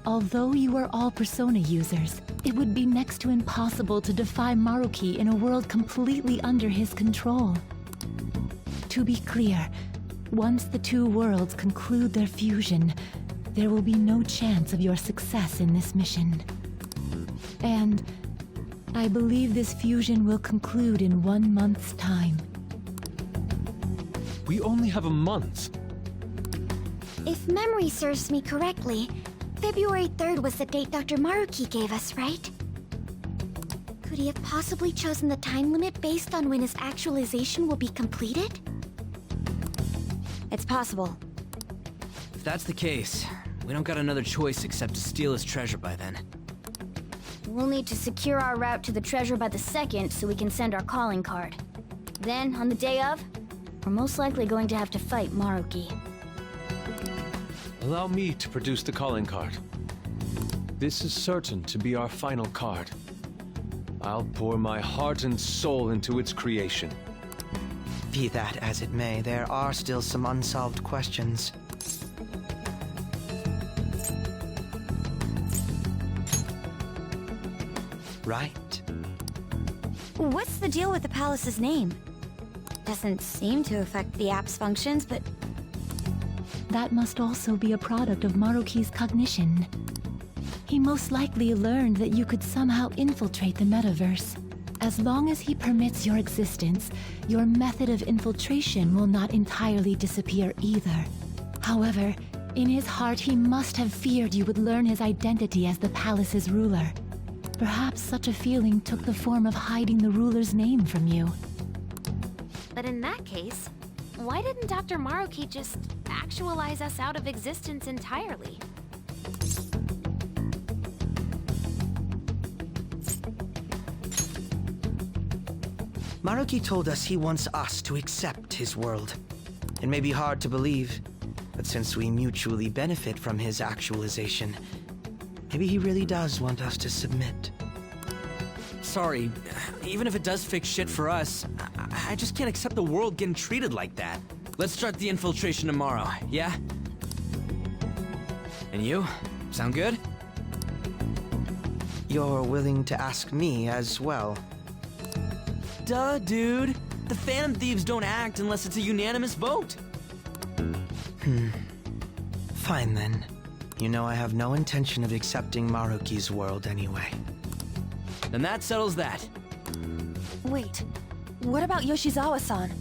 Although you are all Persona users, it would be next to impossible to defy Maruki in a world completely under his control. To be clear, once the two worlds conclude their fusion, there will be no chance of your success in this mission. And I believe this fusion will conclude in 1 month's time. We only have a month. If memory serves me correctly, February 3rd was the date Dr. Maruki gave us, right? Could he have possibly chosen the time limit based on when his actualization will be completed? It's possible. If that's the case, we don't got another choice except to steal his treasure by then. We'll need to secure our route to the treasure by the 2nd so we can send our calling card. Then, on the day of, we're most likely going to have to fight Maruki. Allow me to produce the calling card. This is certain to be our final card. I'll pour my heart and soul into its creation. Be that as it may, there are still some unsolved questions. Right? What's the deal with the palace's name? Doesn't seem to affect the app's functions, but... That must also be a product of Maruki's cognition. He most likely learned that you could somehow infiltrate the metaverse. As long as he permits your existence, your method of infiltration will not entirely disappear either. However, in his heart he must have feared you would learn his identity as the palace's ruler. Perhaps such a feeling took the form of hiding the ruler's name from you. But in that case, Why didn't Dr. Maruki just actualize us out of existence entirely? Maruki told us he wants us to accept his world. It may be hard to believe, but since we mutually benefit from his actualization, maybe he really does want us to submit. Sorry, even if it does fix shit for us, I just can't accept the world getting treated like that. Let's start the infiltration tomorrow, yeah? And you? Sound good? You're willing to ask me as well. Duh, dude. The Phantom Thieves don't act unless it's a unanimous vote. Fine then. You know I have no intention of accepting Maruki's world anyway. Then that settles that. Wait, what about Yoshizawa-san?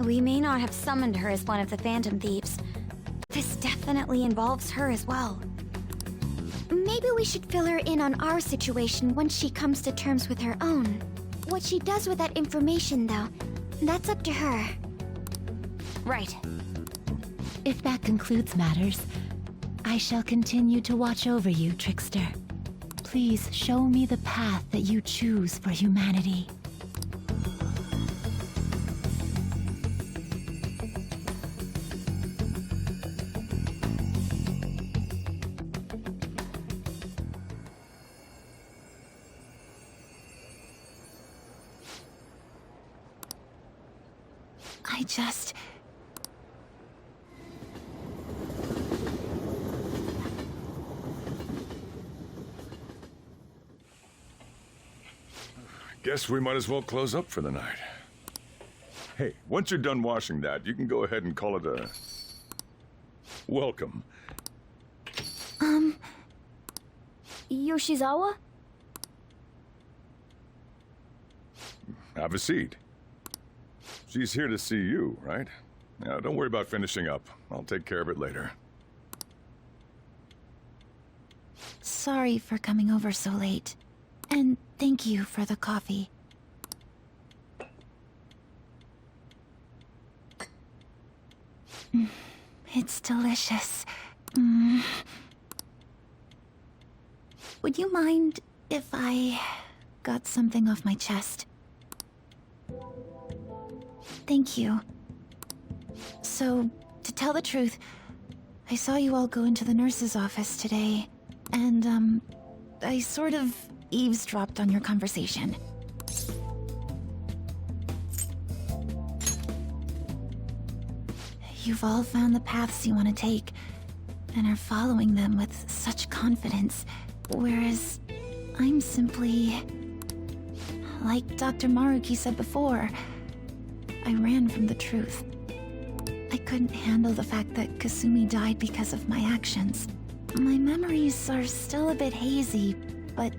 We may not have summoned her as one of the Phantom Thieves. This definitely involves her as well. Maybe we should fill her in on our situation once she comes to terms with her own. What she does with that information, though, that's up to her. Right. If that concludes matters, I shall continue to watch over you, Trickster. Please show me the path that you choose for humanity. I just... Guess we might as well close up for the night. Hey, once you're done washing that, you can go ahead and call it a... welcome. Yoshizawa? Have a seat. She's here to see you, right? Now, don't worry about finishing up. I'll take care of it later. Sorry for coming over so late. And thank you for the coffee. It's delicious. Would you mind if I got something off my chest? Thank you. So, to tell the truth, I saw you all go into the nurse's office today, and, I sort of eavesdropped on your conversation. You've all found the paths you want to take, and are following them with such confidence, whereas I'm simply... like Dr. Maruki said before, I ran from the truth. I couldn't handle the fact that Kasumi died because of my actions. My memories are still a bit hazy, but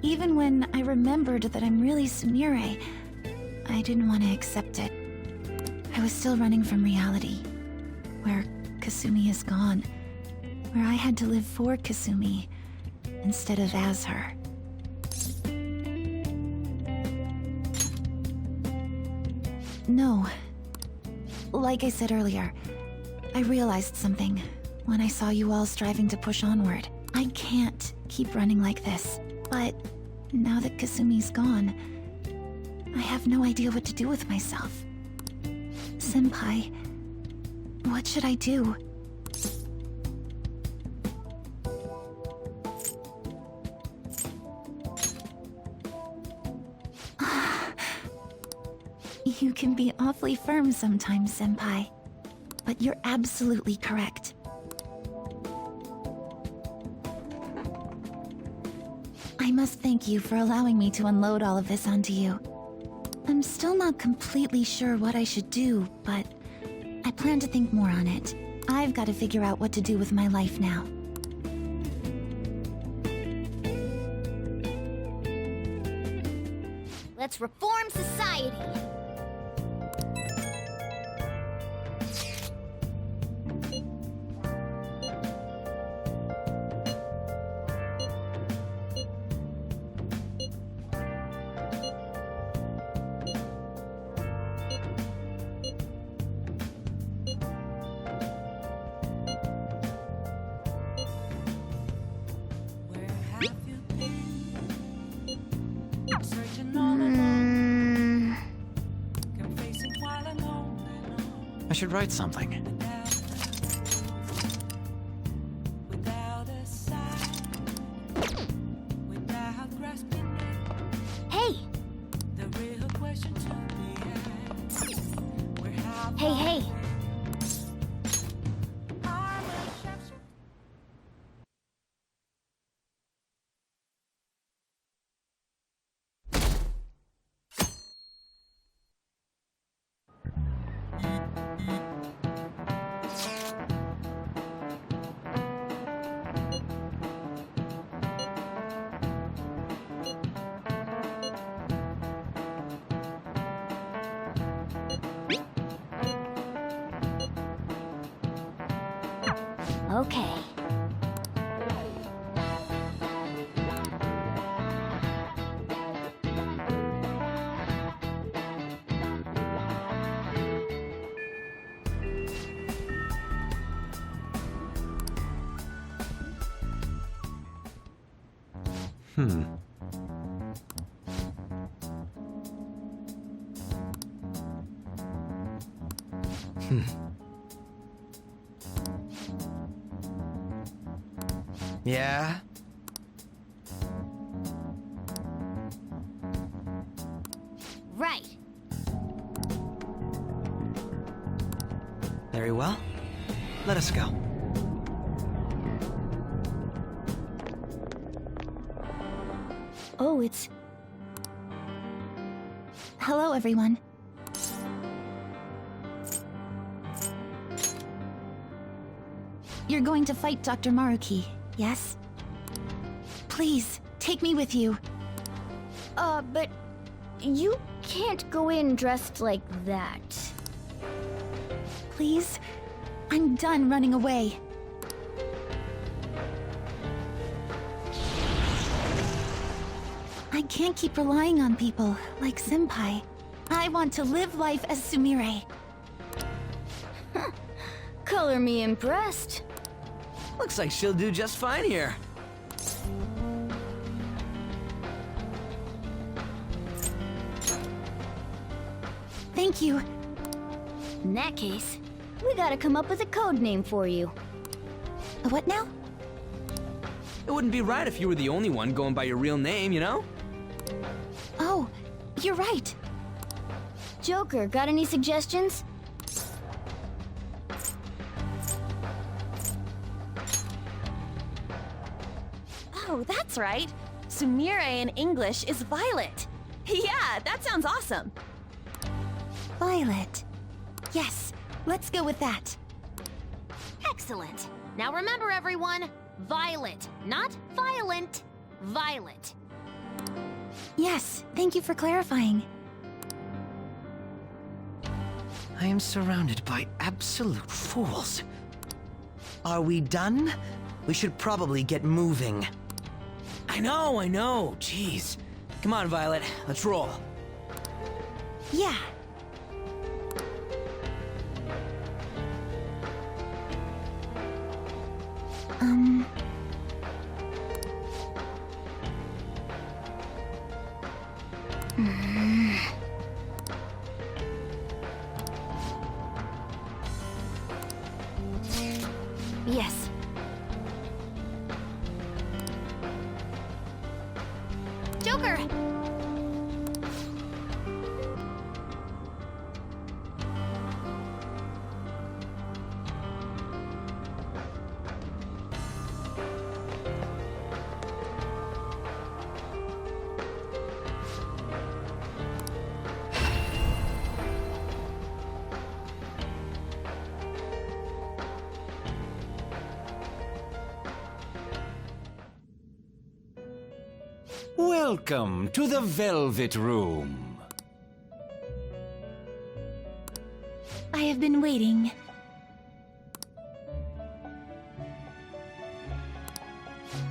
even when I remembered that I'm really Sumire, I didn't want to accept it. I was still running from reality, where Kasumi is gone, where I had to live for Kasumi instead of as her. No. Like I said earlier, I realized something when I saw you all striving to push onward. I can't keep running like this, but now that Kasumi's gone, I have no idea what to do with myself. Senpai, what should I do? You can be awfully firm sometimes, Senpai. But you're absolutely correct. I must thank you for allowing me to unload all of this onto you. I'm still not completely sure what I should do, but I plan to think more on it. I've got to figure out what to do with my life now. Let's reform society! I should write something. Hey! Hey, hey! Okay. Yeah? Right. Very well. Let us go. Oh, it's... Hello, everyone. You're going to fight Dr. Maruki, yes? Please, take me with you. But you can't go in dressed like that. Please? I'm done running away. I can't keep relying on people like Senpai. I want to live life as Sumire. Color me impressed. Looks like she'll do just fine here. Thank you. In that case, we gotta come up with a code name for you. What now? It wouldn't be right if you were the only one going by your real name, you know? Oh, you're right. Joker, got any suggestions? Oh, that's right. Sumire in English is Violet. Yeah, that sounds awesome. Violet. Yes, let's go with that. Excellent. Now remember, everyone, Violet, not violent. Violet. Yes, thank you for clarifying. I am surrounded by absolute fools. Are we done? We should probably get moving. I know. Jeez. Come on, Violet. Let's roll. Yeah. Yes. Joker! Welcome to the Velvet Room. I have been waiting.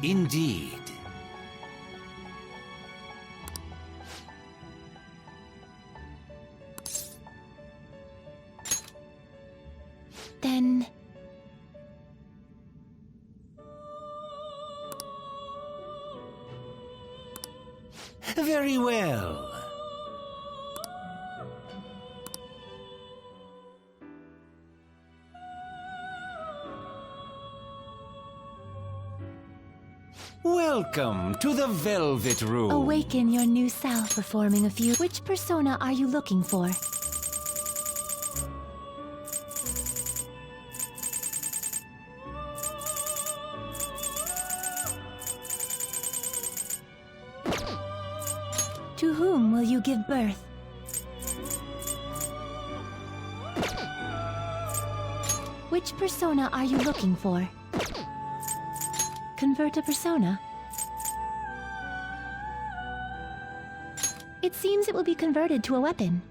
Indeed. Then... Very well. Welcome to the Velvet Room. Awaken your new self, performing a few. Which persona are you looking for? To whom will you give birth? Which persona are you looking for? Convert a persona? It seems it will be converted to a weapon.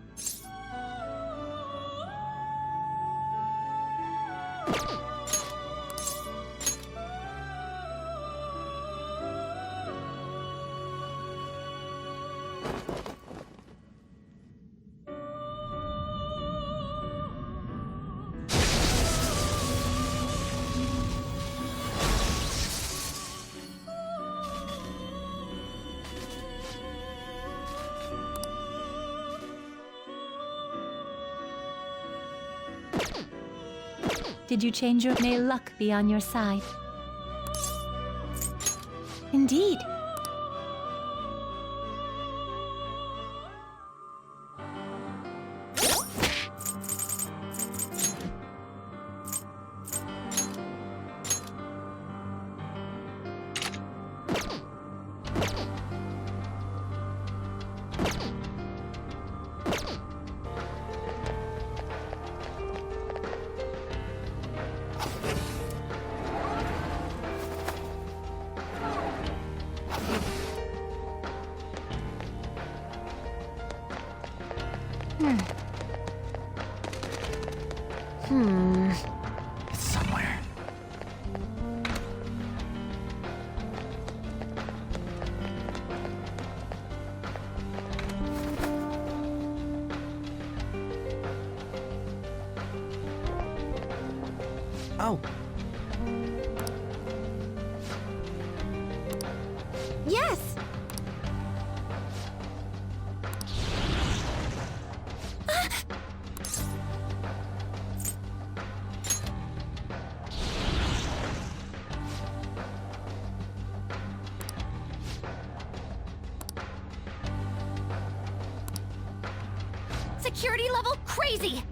Did you change your... May luck be on your side. Indeed. It's somewhere. Oh. Yes! Security level crazy!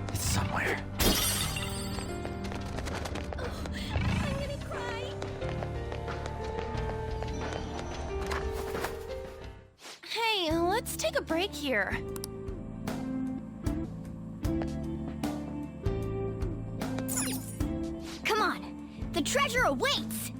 It's somewhere. I'm gonna cry. Hey, let's take a break here. Come on! The treasure awaits!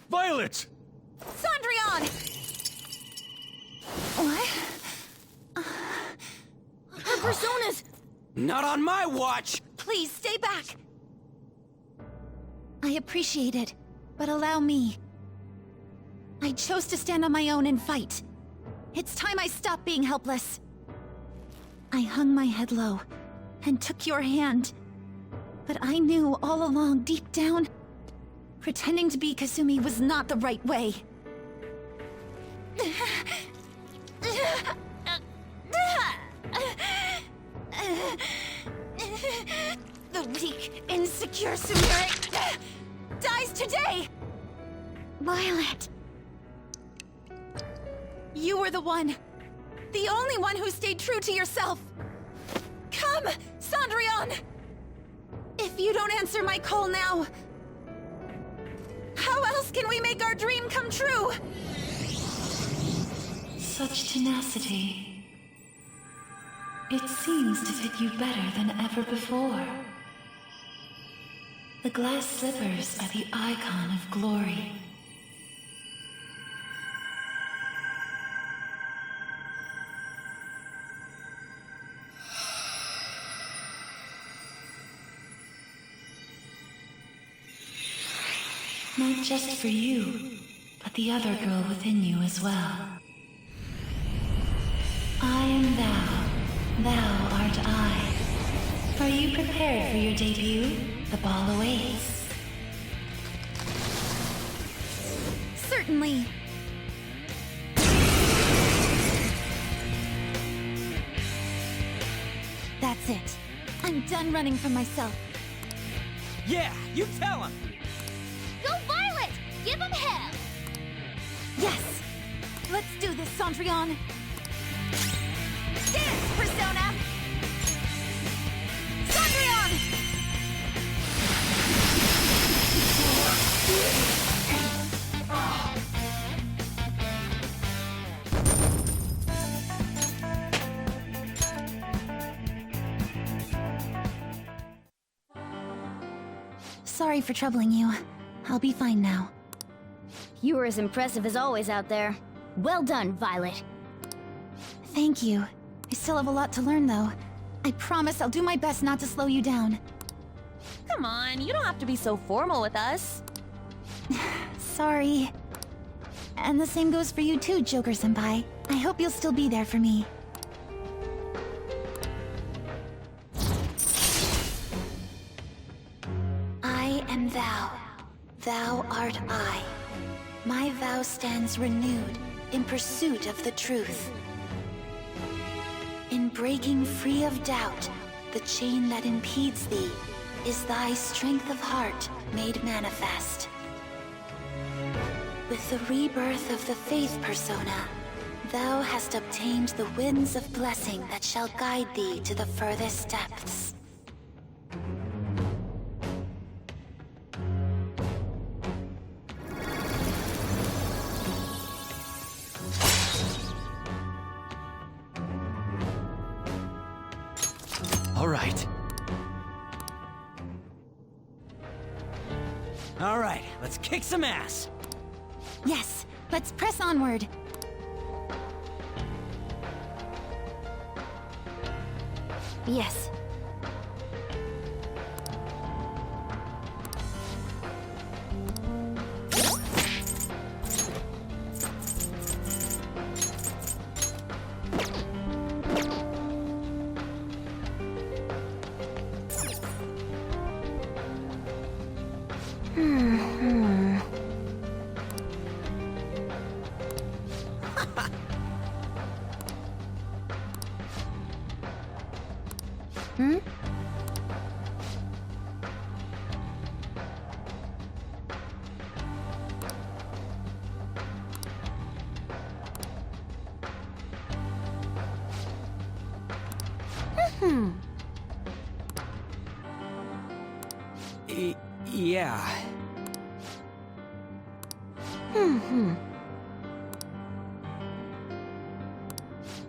Violet! Sondrion! What? Her personas! Not on my watch! Please, stay back! I appreciate it, but allow me. I chose to stand on my own and fight. It's time I stop being helpless. I hung my head low and took your hand. But I knew all along, deep down, pretending to be Kasumi was not the right way. The weak, insecure Sumire dies today! Violet. You were the one. The only one who stayed true to yourself. Come, Sondrion! If you don't answer my call now, how else can we make our dream come true? Such tenacity. It seems to fit you better than ever before. The glass slippers are the icon of glory. Not just for you, but the other girl within you as well. I am thou. Thou art I. Are you prepared for your debut? The ball awaits. Certainly. That's it. I'm done running from myself. Yeah, you tell him! Go Violet! Give him hell! Yes! Let's do this, Cendrillon! Dance, Persona! Cendrillon! Sorry for troubling you. I'll be fine now. You were as impressive as always out there. Well done, Violet. Thank you. I still have a lot to learn, though. I promise I'll do my best not to slow you down. Come on, you don't have to be so formal with us. Sorry. And the same goes for you too, Joker-senpai. I hope you'll still be there for me. I am thou. Thou art I. My vow stands renewed in pursuit of the truth. In breaking free of doubt, the chain that impedes thee is thy strength of heart made manifest. With the rebirth of the faith persona, thou hast obtained the winds of blessing that shall guide thee to the furthest depths. All right. All right, let's kick some ass. Yes, let's press onward. Yes. Yeah.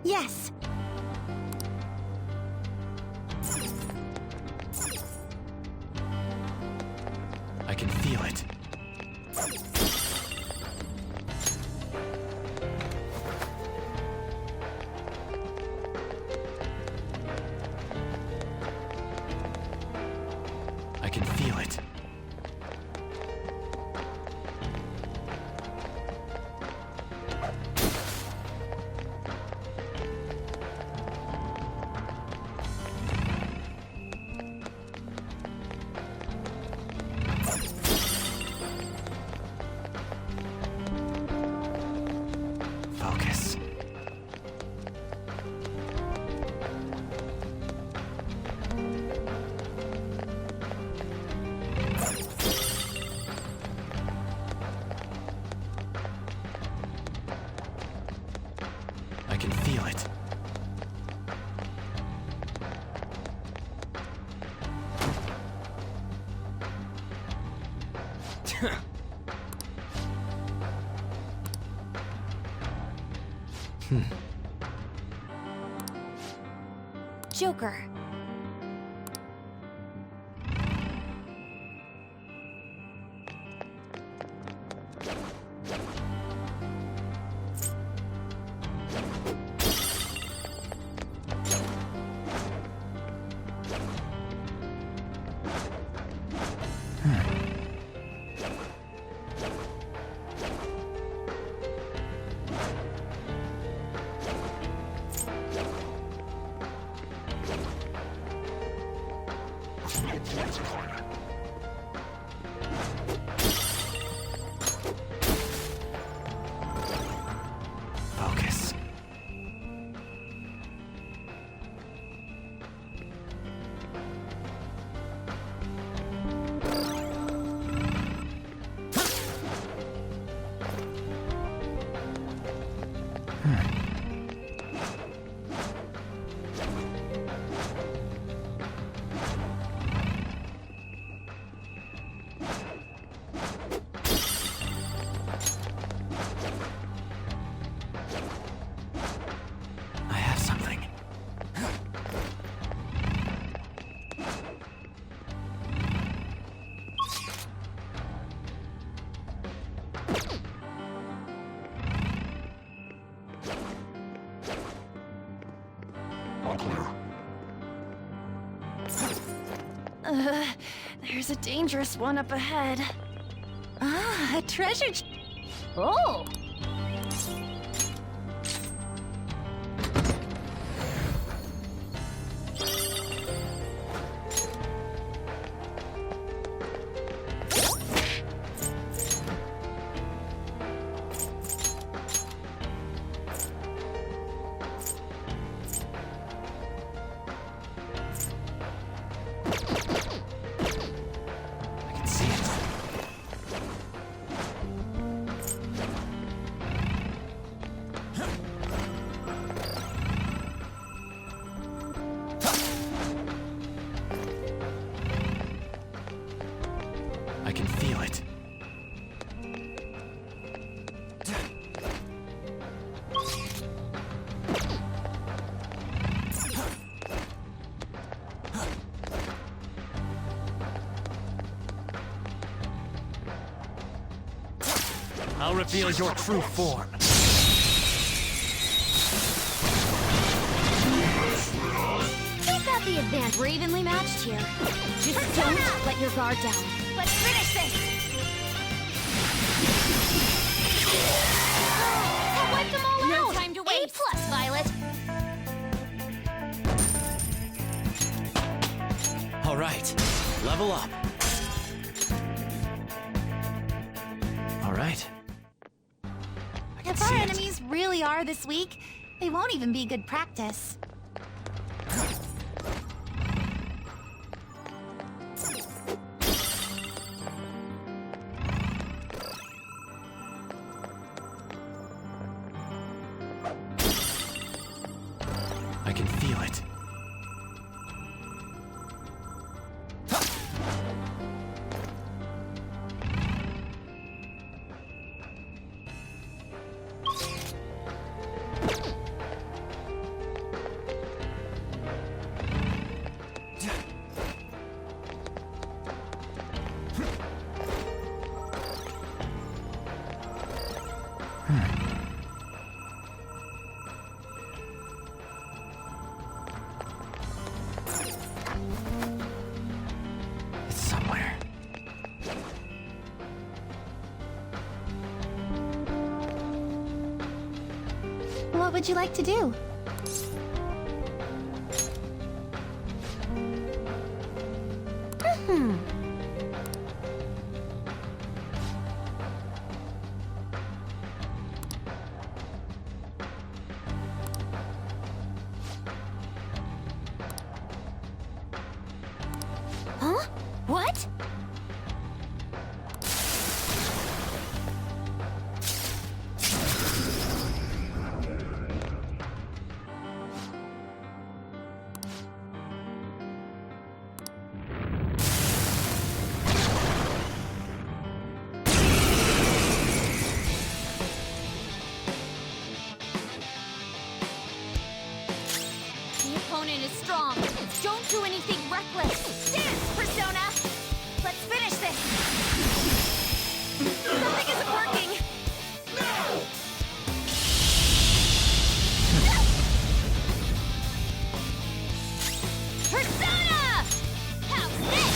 Yes. I can feel it. I can feel it. Focus. I can feel it. Joker. Focus. I have something. There's a dangerous one up ahead. Ah, a treasure. Oh! I can see it. I can feel it. I'll reveal your true form. We've got the advantage. We're evenly matched here. Just don't let your guard down. Let's finish this! I'll wipe them all No out! time to waste! A+, Violet! All right, level up. All right. I can If see our it. enemies really are this weak, they won't even be good practice. I can feel it. It's somewhere. What would you like to do? Huh? What? The opponent is strong. Don't do anything reckless. Dance, Persona! Let's finish this! Something isn't working! Persona! How's this?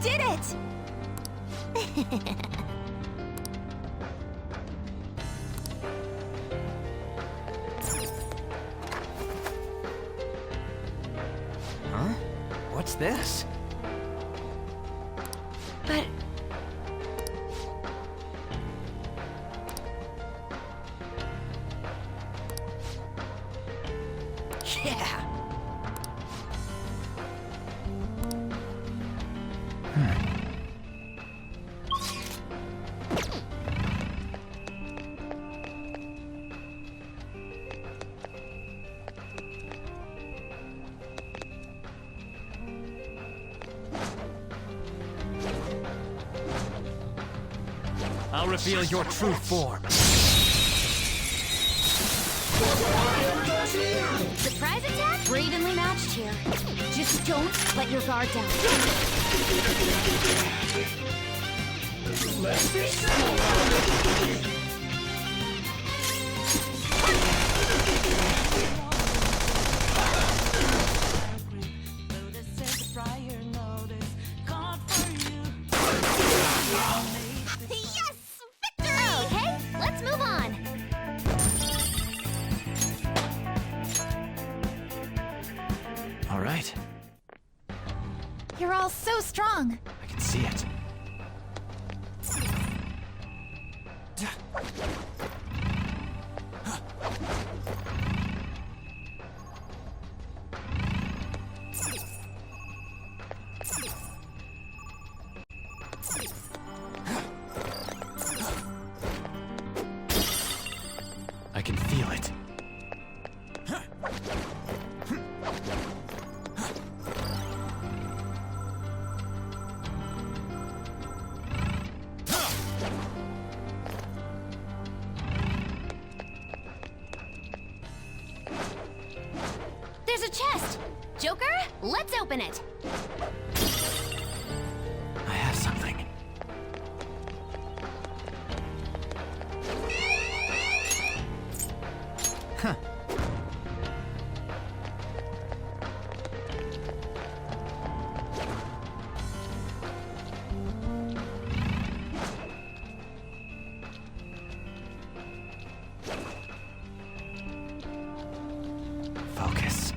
did it! Huh? What's this? But... Yeah! I'll reveal your true form. Surprise attack? We're evenly matched here. Just don't let your guard down. Let's be simple. Yes! Victory! Okay, let's move on. All right, You're all so strong. I can see it. I can feel it. There's a chest! Joker, let's open it! I have something. Huh. Focus.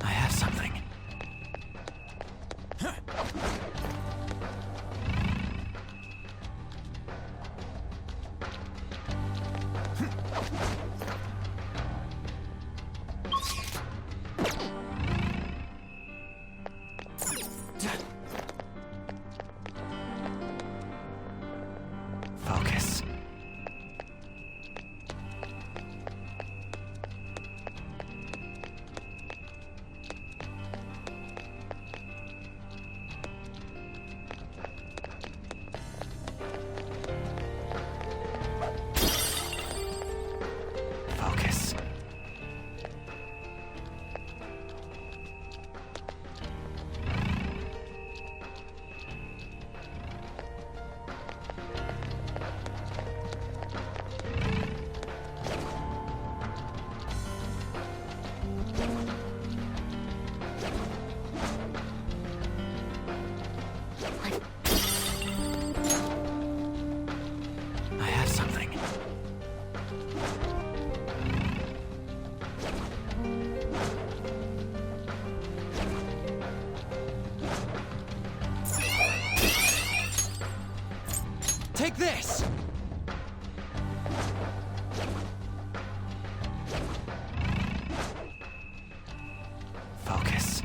I have something. Focus. Focus. I have something. Take this! Focus.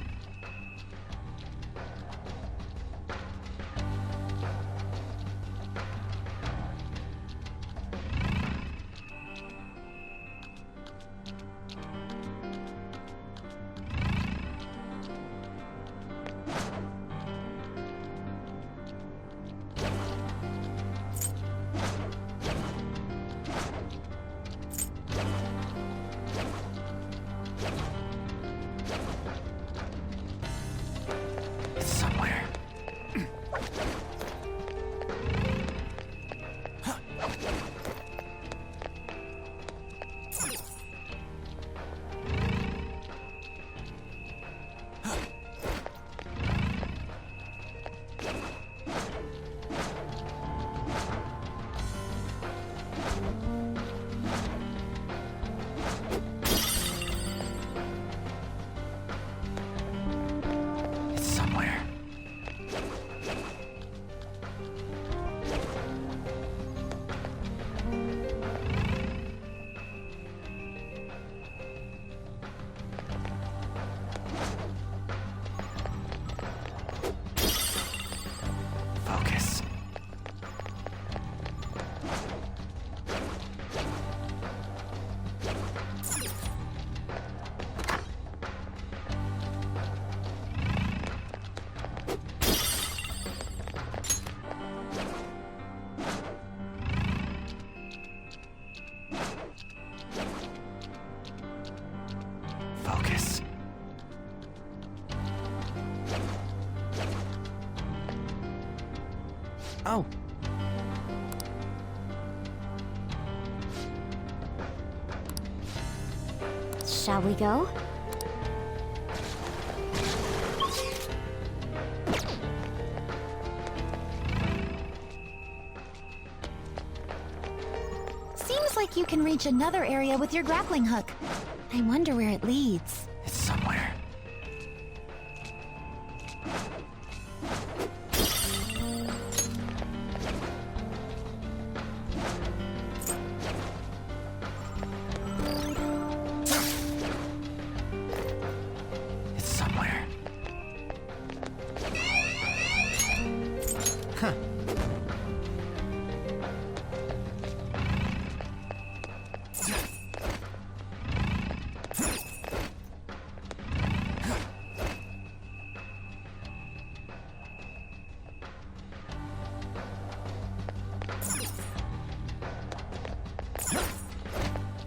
somewhere. Focus. Focus. Oh. Shall we go? Seems like you can reach another area with your grappling hook. I wonder where it leads. It's somewhere. It's somewhere. Huh.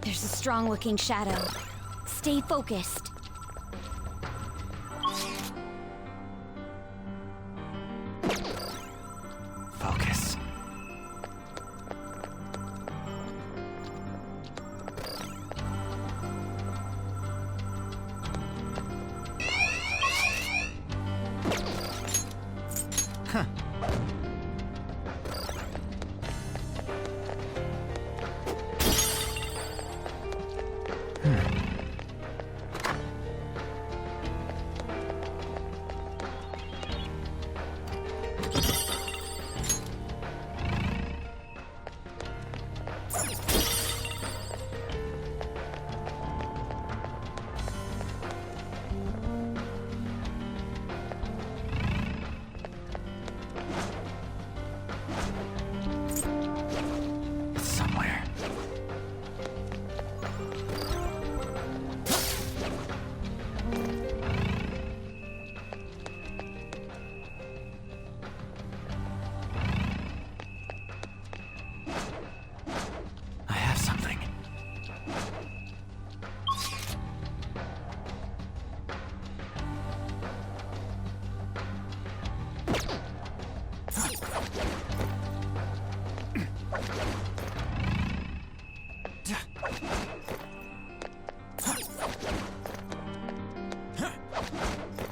There's a strong-looking shadow. Stay focused. Focus. Huh. It's somewhere. I have something.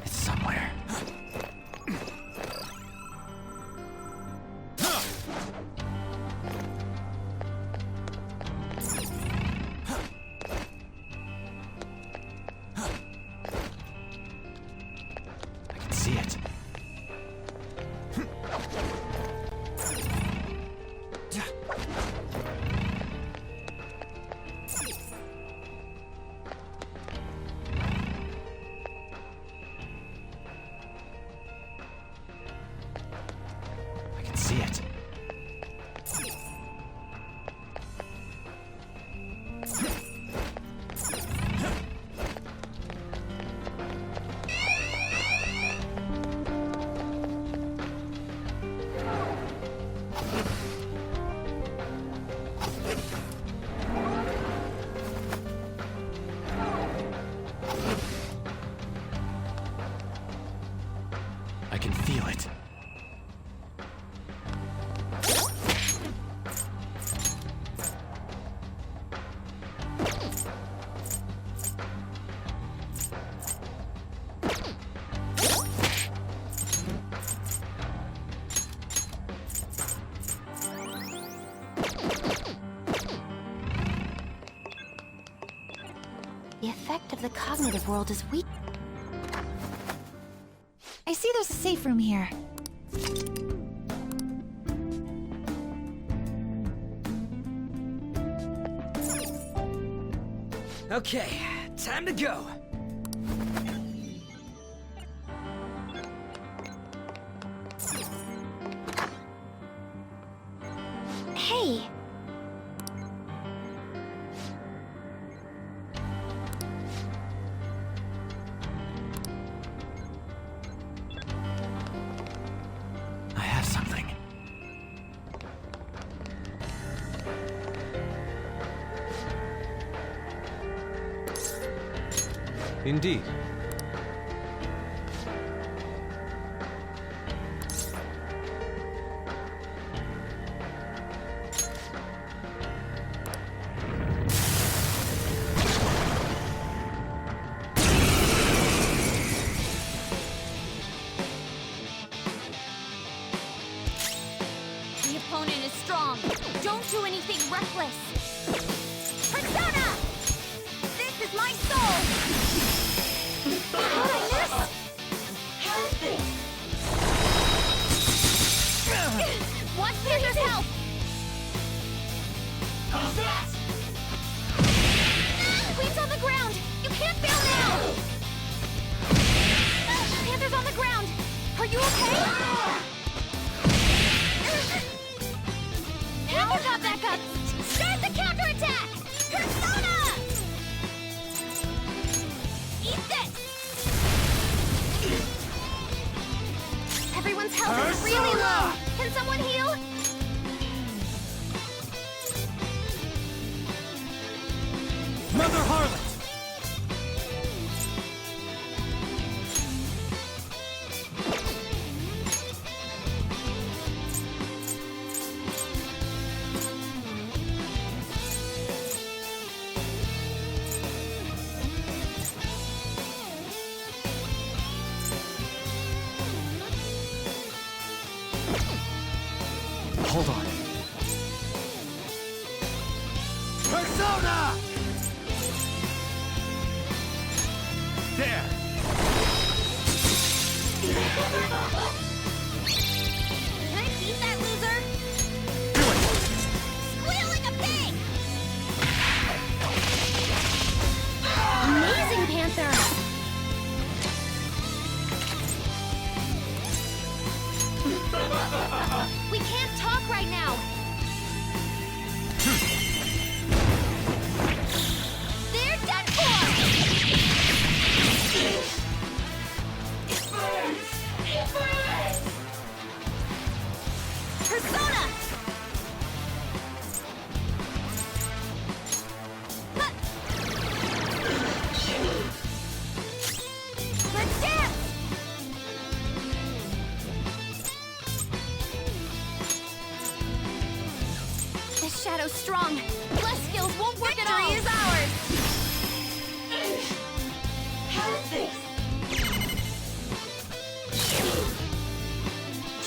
It's somewhere. I can see it. I can see it. I can feel it. The effect of the cognitive world is weak. I see there's a safe room here. Okay, time to go. Hey. I have something. Indeed. The opponent is strong. Don't do anything reckless. Persona! This is my soul! How'd I miss? Watch Panther's help! Queen's on the ground! You can't bail now! Panther's on the ground! Are you okay? Panther got back up! Start the counterattack! Persona! Eat this! Everyone's health is really low! Can someone heal? Mother Harlot! Hold on. Persona! There! Can I beat that loser? Squeal like a pig! Amazing, Panther! We can't talk right now! They're done for! Persona! Let's dance! This shadow's strong. Bless skills won't work at all. Victory is ours!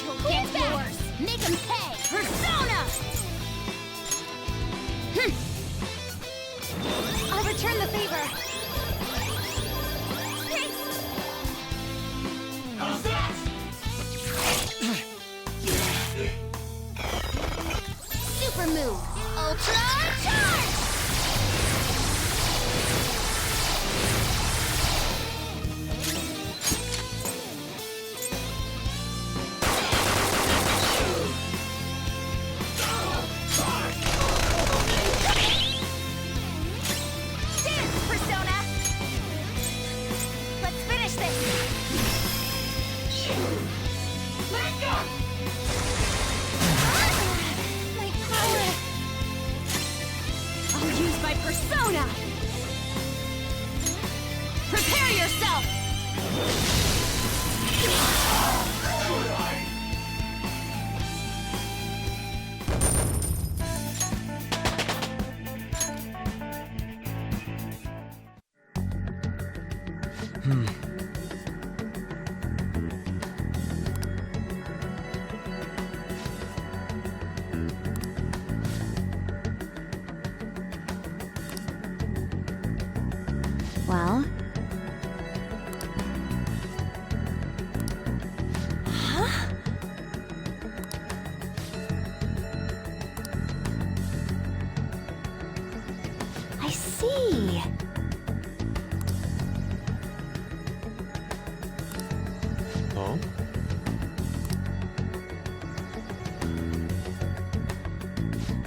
You'll get yours! Make him pay! Persona! I'll return the favor. Super move! Ultra charge! Dance, Persona! Let's finish this! Let go! My power! I'll use my persona! Prepare yourself! Well?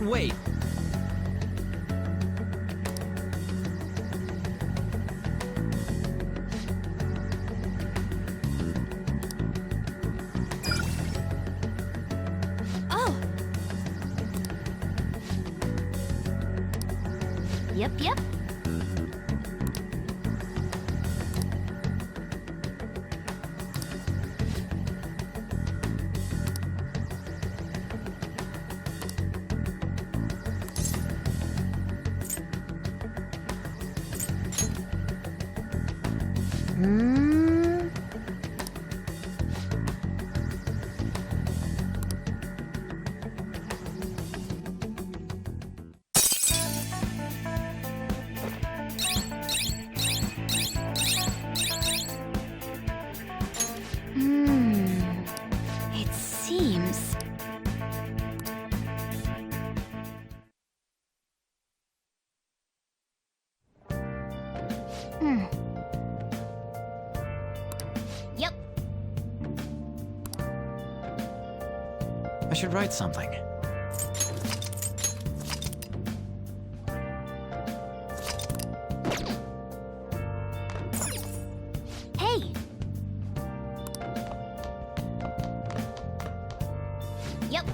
Wait. Oh! Yep. It seems... Yep. I should write something. Hey! Yep.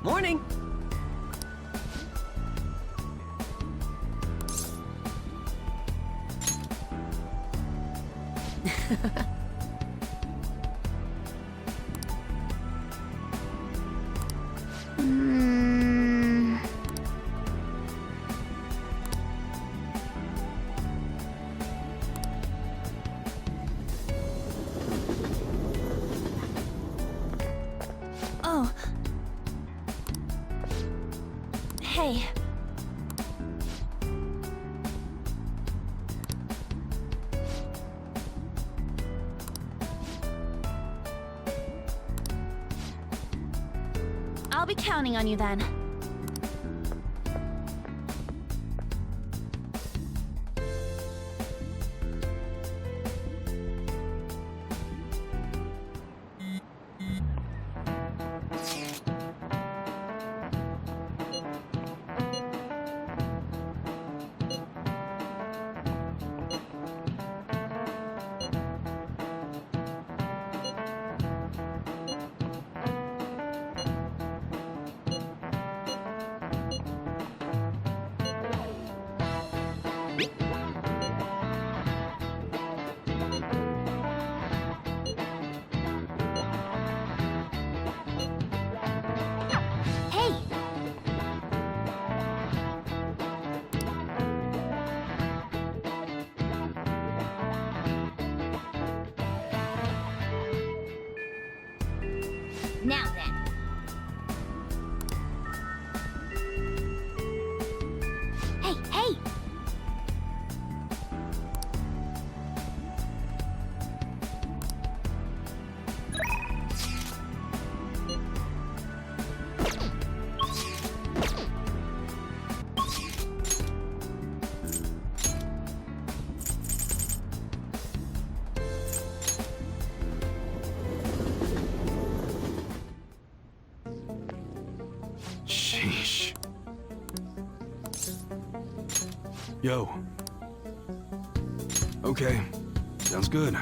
Morning! Oh. Hey. I'll be counting on you then. Now then. Hey! Yo. Okay, sounds good.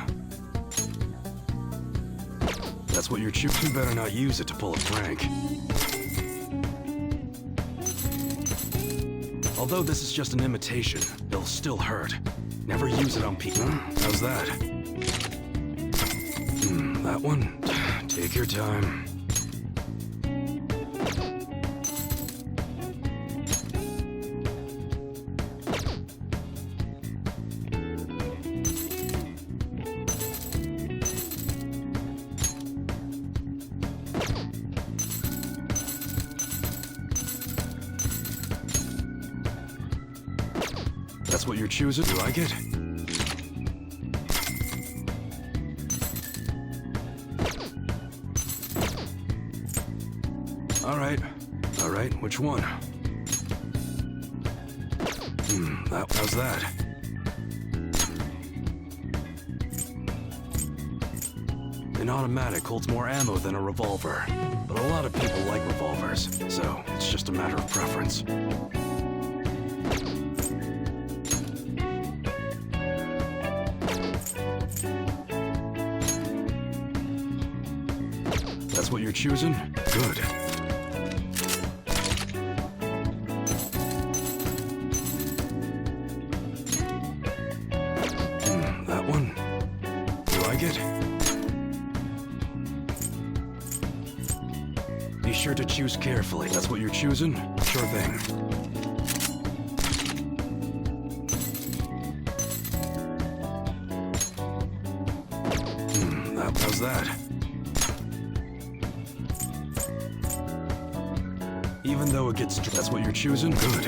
That's what you're choosing. Better not use it to pull a prank. Although this is just an imitation, it'll still hurt. Never use it on people. How's that? That one? Take your time. That's what you're choosing? You like it? All right, which one? How's that? An automatic holds more ammo than a revolver, but a lot of people like revolvers, so it's just a matter of preference. That's what you're choosing? Good. That one? You like it? Be sure to choose carefully. That's what you're choosing? Sure thing. How's that? Even though it gets... That's what you're choosing? Good.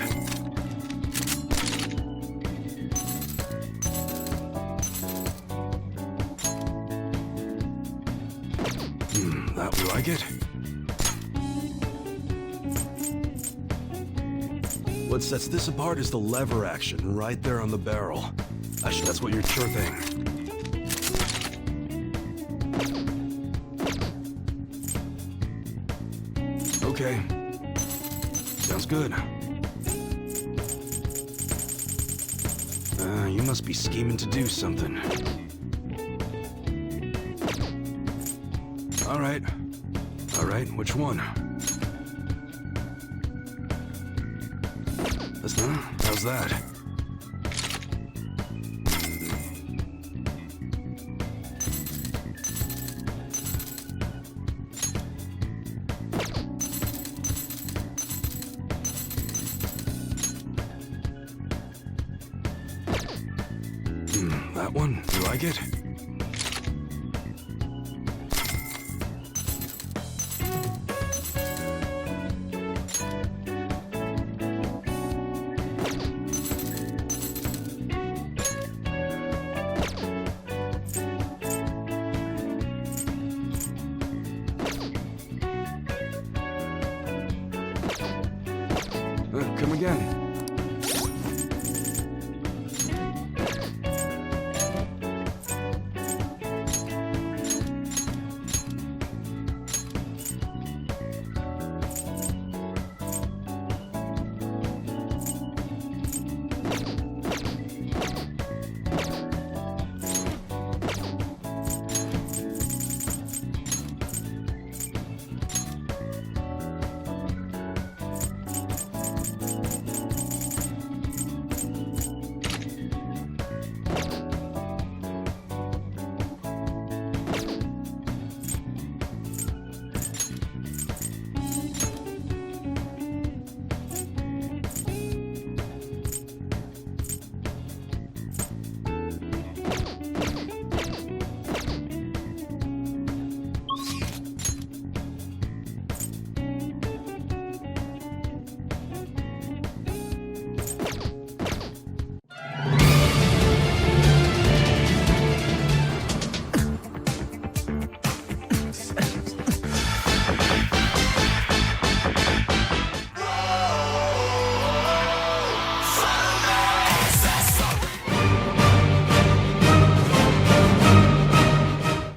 You like it? What sets this apart is the lever action right there on the barrel. That's what you're sure thing. Okay. Sounds good. You must be scheming to do something. All right, which one? How's that? That one? You like it? Come again.